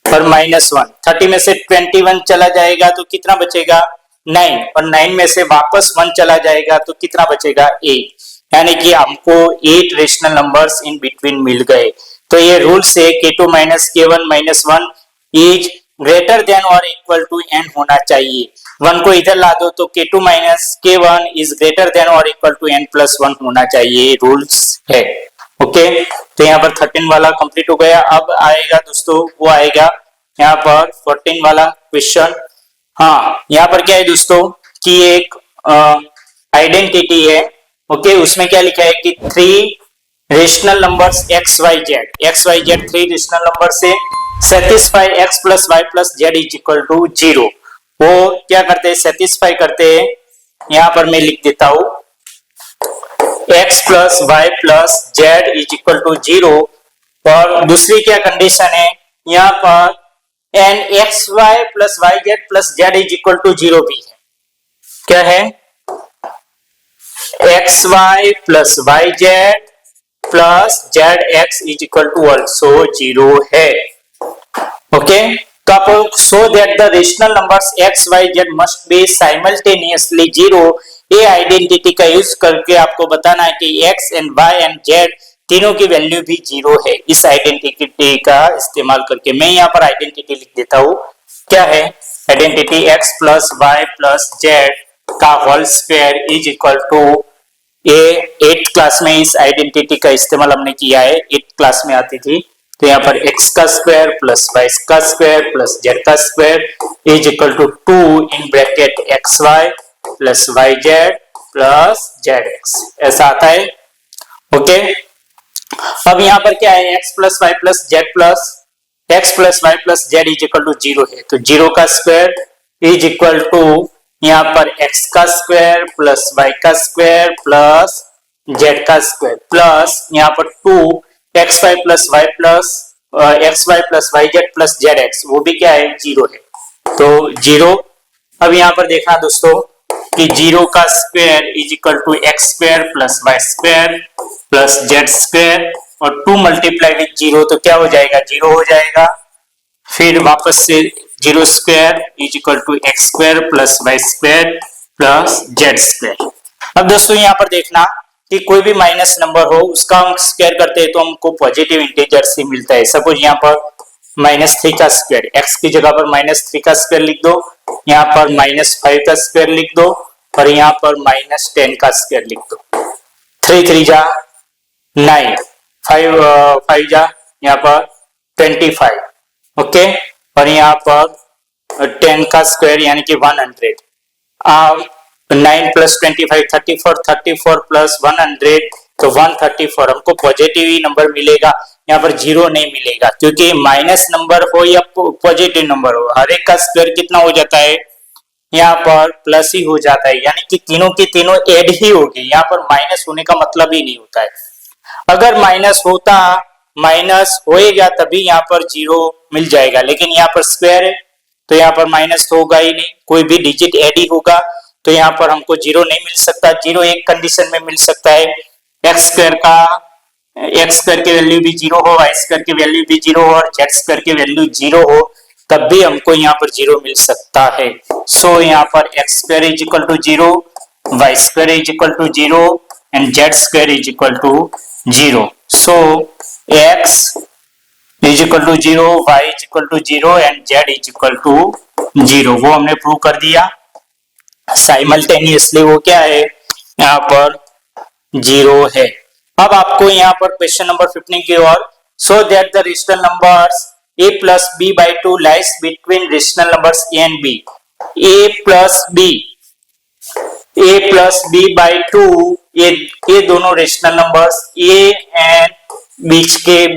और माइनस 1, 30 में से 21 चला जाएगा तो कितना बचेगा 9, और 9 में से वापस 1 चला जाएगा तो कितना बचेगा 8, यानी कि हमको 8 रेशनल नंबर्स इन बिटवीन मिल गए। तो ये रूल से K2 minus K1 minus 1 is greater then और इक्वल टू n होना चाहिए। 1 को इधर ला दो तो K2 minus K1 is greater then और इक्वल टू n प्लस 1 होना चाहिए, रूल्स है। ओके, तो यहाँ पर 13 वाला कंप्लीट हो गया। अब आएगा दोस्तों, वो आएगा यहाँ पर 14 वाला क्वेश्चन। हाँ, यहाँ पर क्या है दोस्तों कि एक आइडेंटिटी है। ओके, उसमें क्या लिखा है कि 3 rational numbers x y z 3 rational number से satisfy x plus Y plus Z is equal to 0। वो क्या करते हैं, सेटिस्फाई करते हैं। यहाँ पर मैं लिख देता हूं x plus Y plus Z is equal to 0, और दूसरी क्या कंडीशन है यहाँ पर and X Y plus Y Z plus Z is equal to 0 भी है। क्या है, X Y plus Y Z plus Z X is equal to also 0 है। ओके, तो आप so that the rational numbers x y z must be simultaneously 0, ये identity का use करके आपको बताना है कि x and y and z तीनों की वैल्यू भी 0 है। इस आइडेंटिटी का इस्तेमाल करके मैं यहाँ पर आइडेंटिटी लिख देता हूँ। क्या है identity, x plus Y plus Z का whole square is equal to, ये 8th क्लास में इस आइडेंटिटी का इस्तेमाल हमने किया है, 8th क्लास में आती थी। तो यहाँ पर x का स्क्वायर प्लस y का स्क्वायर प्लस z का square is equal to 2 in bracket X Y plus Y Z plus Z X, ऐसा आता है। ओके, अब यहाँ पर क्या है, x plus Y plus Z plus X plus Y plus Z is equal to 0 है, तो 0 का स्क्वायर इज इक्वल टू यहाँ पर x का स्क्वायर प्लस y का स्क्वायर प्लस z का स्क्वायर प्लस यहाँ पर 2 X Y plus Y plus X Y plus Y Z plus Z X, वो भी क्या है 0 है, तो 0। अब यहाँ पर देखना दोस्तों कि 0 का square is equal to x square plus Y square plus Z square, और 2 मल्टीप्लाई विद 0 तो क्या हो जाएगा 0 हो जाएगा। फिर वापस से 0 square is equal to x square plus Y square plus Z square. अब दोस्तों यहाँ पर देखना कि कोई भी माइनस नंबर हो उसका हम स्क्वायर करते हैं तो हमको पॉजिटिव इंटीजर से मिलता है। सपोज यहाँ पर -3 का स्क्वायर, x की जगह पर -3 का स्क्वायर लिख दो, यहाँ पर -5 का स्क्वायर लिख दो, और यहाँ पर -10 का स्क्वायर लिख दो। 3 3 जा 9, 5 जा यहाँ पर 25। ओके, और यहाँ पर 10 का स्क्वायर यानी कि 100। 9 प्लस 25 34, 34 प्लस 100 तो 134, हमको पॉजिटिव ही नंबर मिलेगा, यहाँ पर 0 नहीं मिलेगा, क्योंकि माइनस नंबर हो या पॉजिटिव नंबर हो हर एक का स्क्वायर कितना हो जाता है, यहाँ पर प्लस ही हो जाता है, यानी कि तीनों की तीनों ऐड ही होगी। यहाँ पर माइनस होने का मतलब ही नहीं होता है। अगर माइनस होता, माइनस होएगा तभी यहाँ पर 0 मिल जाएगा, लेकिन यहाँ पर स्क्वायर है तो यहाँ पर माइनस तो होगा ही नहीं, कोई भी डिजिट ऐड ही होगा, तो यहाँ पर हमको 0 नहीं मिल सकता। 0 एक कंडीशन में मिल सकता है, एक्स स्क्वायर की वैल्यू भी 0 हो, वाई स्क्वायर की वैल्यू भी 0 हो, और जेड स्क्वायर की वैल्यू 0 हो, तब भी हमको यहाँ पर 0 मिल सकता है। सो यहाँ पर x square is equal to 0, y square is equal to 0 and z square is equal to 0। So x is equal to 0, y is equal to 0 and z is equal to 0, वो हमने prove कर दिया। Simultaneously वो क्या है, यहाँ पर 0 है। अब आपको यहाँ पर क्वेश्चन नंबर 15 की ओर, so that the rational numbers a plus b by 2 lies between rational numbers a and b, a plus b by 2, ये दोनों रेशनल नंबर्स a एंड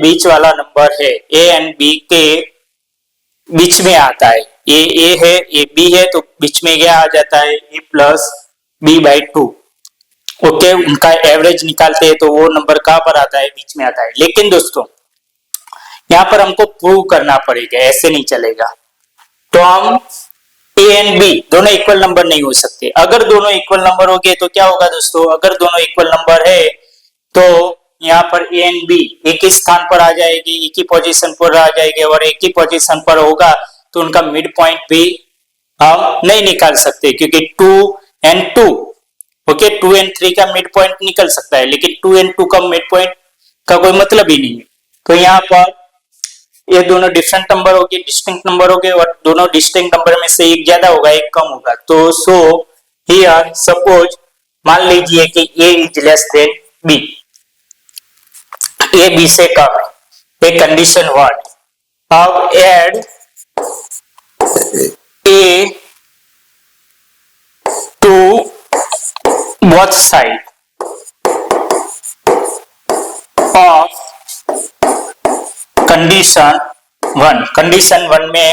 बीच वाला नंबर है, a एंड b के बीच में आता है, ए है ए बी है तो बीच में क्या आ जाता है, ए प्लस बी बाई 2। ओके, उनका एवरेज निकालते हैं तो वो नंबर कहां पर आता है, बीच में आता है। लेकिन दोस्तों यहाँ पर हमको प्रूव करना पड़ेगा, ऐसे नहीं चलेगा। तो हम ए एंड बी दोनों इक्वल नंबर नहीं हो सकते। अगर दोनों इक्वल नंबर हो गए तो क्या होगा दोस्तों, अगर दोनों इक्वल नंबर है तो यहाँ पर ए एंड बी एक ही स्थान पर आ जाएगी, एक ही पोजीशन पर आ जाएगी, और एक ही पोजीशन पर होगा तो उनका मिड पॉइंट भी हम नहीं निकाल सकते, क्योंकि 2 एंड 2 ओके 2 एंड 3 का मिड पॉइंट निकल सकता है, लेकिन 2 एंड 2 का मिड पॉइंट का कोई मतलब ही नहीं है। तो यहाँ पर ये दोनों डिफरेंट नंबर हो गए, डिस्टिंक्ट नंबर हो गए, और दोनों डिस्टिंक्ट नंबर में से एक ज्यादा होगा एक कम होगा। तो सो हियर सपोज मान लीजिए कि a is less than b, a b से कम है, ए कंडीशन व्हाट, अब add a to both side of condition one में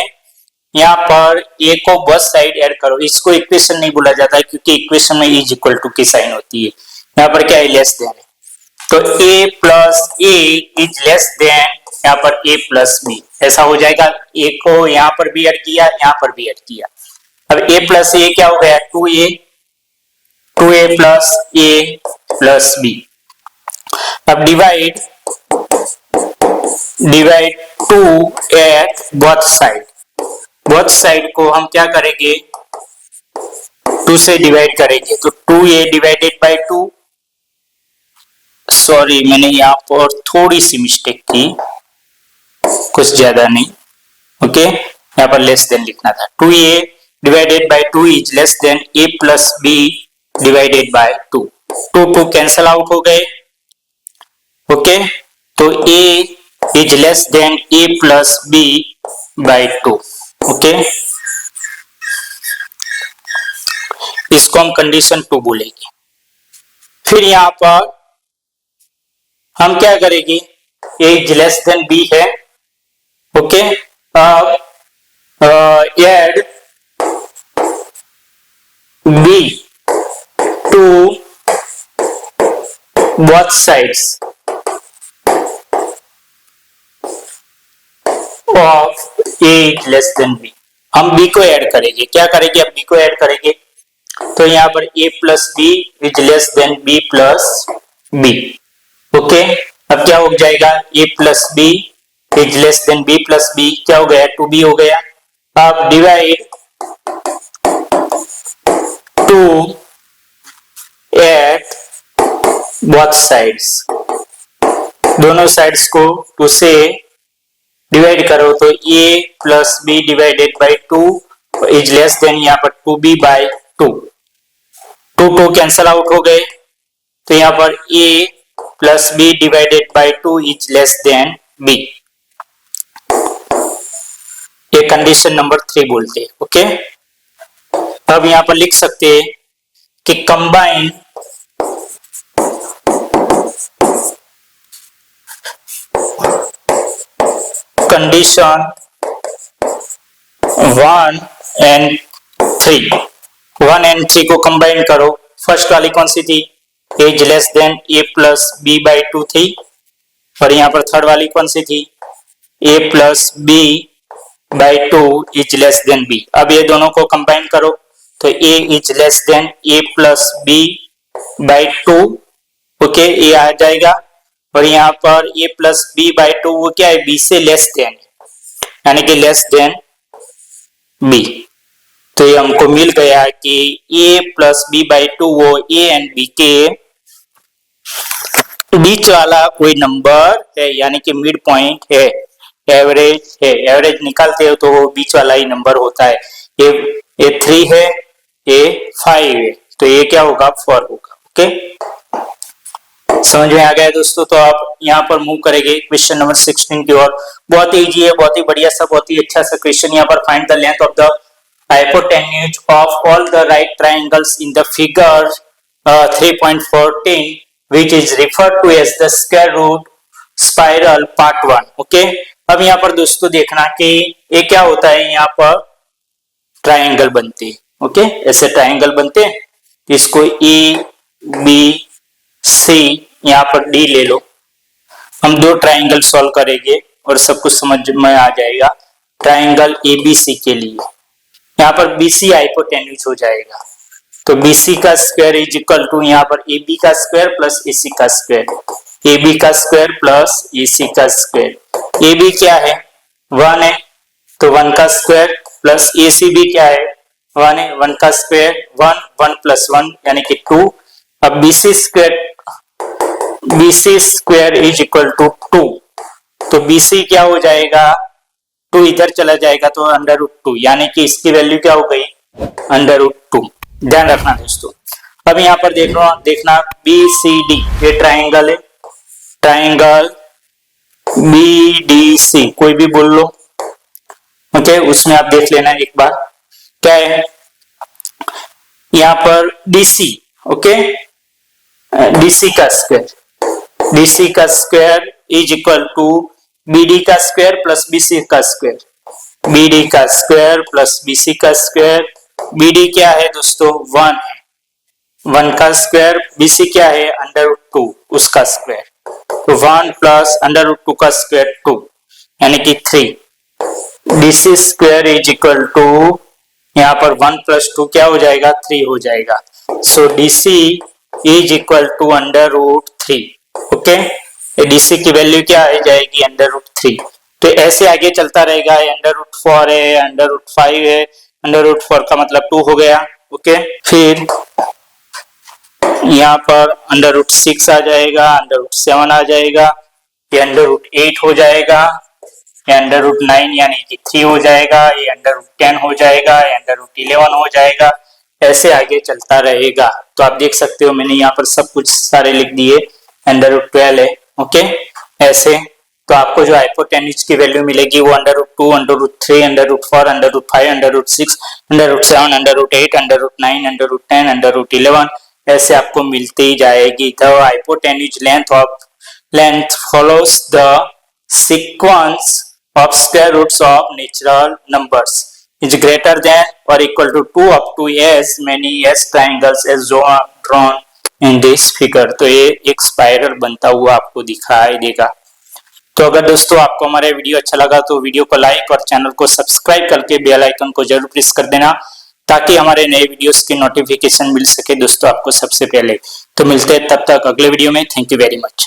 यहाँ पर ए को बोथ साइड ऐड करो। इसको इक्वेशन नहीं बोला जाता है, क्योंकि इक्वेशन में इज इक्वल टू की साइन होती है। यहाँ पर क्या है, लेस देन है, तो a plus A is less than यहाँ पर a प्लस बी, ऐसा हो जाएगा। a को यहाँ पर भी ऐड किया, यहाँ पर भी ऐड किया। अब a प्लस ए क्या हो गया, 2a plus a plus b. अब डिवाइड 2 एट बोथ साइड को हम क्या करेंगे, 2 से डिवाइड करेंगे, तो 2a डिवाइडेड बाय 2, सॉरी मैंने यहाँ पर थोड़ी सी मिस्टेक की, कुछ ज्यादा नहीं, ओके यहाँ पर लेस देन लिखना था। 2a divided by 2 is less than a plus b divided by 2, 2 cancel out हो गए, ओके तो a is less than a plus b by 2, okay इसको हम कंडीशन 2 बोलेंगे। फिर यहां पर हम क्या करेंगे, a is less than b है, ओके अब add b to both sides of a is less than b। हम b को ऐड करेंगे, क्या करेंगे, अब b को ऐड करेंगे, तो यहाँ पर a plus b is less than b plus b, okay अब क्या हो जाएगा, a plus b is less than b plus b, क्या हो गया, 2b हो गया। अब डिवाइड 2 एट बोथ साइड्स, दोनों साइड्स को 2 से डिवाइड करो, तो a plus b divided by 2 is less than यहाँ पर 2b बाई 2, 2 कैंसल आउट हो गए, तो यहाँ पर a plus b divided by 2 is less than b, ये कंडीशन नंबर 3 बोलते हैं, ओके अब यहाँ पर लिख सकते हैं कि कंबाइन कंडीशन 1 एंड 3 को कंबाइन करो। फर्स्ट वाली कौन सी थी, a is less than a plus b by 2 थी, और यहाँ पर थर्ड वाली कौन सी थी, a plus b by 2 is less than b। अब ये दोनों को कंबाइन करो, तो a is less than a plus b by 2, okay ये आ जाएगा, और यहाँ पर a प्लस बी बाई 2 वो क्या है, b से लेस देन, यानी कि लेस देन b। तो ये हमको मिल गया कि a प्लस बी बाई 2 वो a एंड b के बीच वाला कोई नंबर है, यानी कि मिड पॉइंट है, एवरेज है। एवरेज निकालते हो तो वो बीच वाला ही नंबर होता है। ये 3 है, ये 5 है, तो ये क्या होगा, 4 होगा, ओके समझ में आ गया दोस्तों। तो आप यहाँ पर मूव करेंगे क्वेश्चन नंबर 16 की ओर। बहुत ही इजी है, बहुत ही बढ़िया सा, बहुत ही अच्छा सा क्वेश्चन। यहाँ पर find the length of the hypotenuse of all the right triangles in the figure 3.14 which is referred to as the square root spiral part 1, okay अब यहाँ पर दोस्तों देखना कि ये क्या होता है, यहाँ पर ट्राइंगल बनते हैं, ओके ऐसे ट्राइंगल बनते हैं, इसको ए बी सी, यहाँ पर डी ले लो। हम दो ट्राइंगल सॉल्व करेंगे और सब कुछ समझ में आ जाएगा। ट्राइंगल एबीसी के लिए यहाँ पर बीसी हाइपोटेन्यूज हो जाएगा, तो बीसी का स्क्वायर इज इक्वल टू यहाँ पर एबी का स्क्वायर प्लस एसी का स्क्वायर, एबी का स्क्वायर प्लस एसी का स्क्वायर। एबी क्या है 1 है, तो 1 का स्क्वायर प्लस एसी भी क्या है 1 है, 1 का स्क्वायर 1, 1 प्लस 1 यानी कि 2। अब BC square is equal to 2, तो बीसी क्या हो जाएगा 2 इधर चला जाएगा तो अंडर रूट 2, यानी कि इसकी वैल्यू क्या हो गई अंडर रूट 2। ध्यान रखना दोस्तों। अब यहाँ पर देखना बी सी डी ये ट्राइंगल है, ट्राइंगल बी डी सी कोई भी बोल लो, ओके। उसमें आप देख लेना एक बार क्या है यहाँ पर डीसी, ओके, डीसी का square is equal to BD का स्क्वायर प्लस बीसी का स्क्वायर, बीडी का स्क्वायर प्लस बीसी का स्क्वायर। बीडी क्या है दोस्तों 1 है, 1 का स्क्वायर, बीसी क्या है अंडर रूट 2 उसका स्क्वायर, तो 1 प्लस अंडर रूट 2 का स्क्वायर 2 यानी कि 3। DC square is equal to यहाँ पर 1 प्लस 2 क्या हो जाएगा 3 हो जाएगा, so DC is equal to under root 3, okay. DC की वैल्यू क्या आ जाएगी अंडर रूट 3। तो ऐसे आगे चलता रहेगा, अंडर रूट 4 है, अंडर रूट 5 है, अंडर रूट 4 का मतलब 2 हो गया, ओके। फिर यहाँ पर अंडर रूट 6 आ जाएगा, अंडर रूट 7 आ जाएगा, ये अंडर रूट 8 हो जाएगा, ये अंडर रूट 9 यानी कि 3 हो जाएगा, ये अंडर रूट 10 हो जाएगा, ये अंडर रूट 11 हो जाएगा, ऐसे आगे चलता रहेगा। तो आप देख सकते हो मैंने यहाँ पर सब कुछ सारे लिख दिए, अंडर रूट 12 है, ओके। ऐसे तो आपको जो हाइपोटेन्यूज की वैल्यू मिलेगी वो under root 2, under root 3, under root 4, under root 5, under root 6, under root 7, under root 8, under root 9, under root 10, under root 11 ऐसे आपको मिलती ही जाएगी। The hypotenuse length follows the sequence of square roots of natural numbers is greater than or equal to 2 up to as many as triangles as drawn in this figure। तो ये एक spiral बनता हुआ आपको दिखाई देगा। तो अगर दोस्तों आपको हमारा वीडियो अच्छा लगा तो वीडियो को लाइक और चैनल को सब्सक्राइब करके बेल आइकन को जरूर प्रेस कर देना, ताकि हमारे नए वीडियोस की नोटिफिकेशन मिल सके दोस्तों आपको सबसे पहले। तो मिलते हैं तब तक अगले वीडियो में। Thank you very much.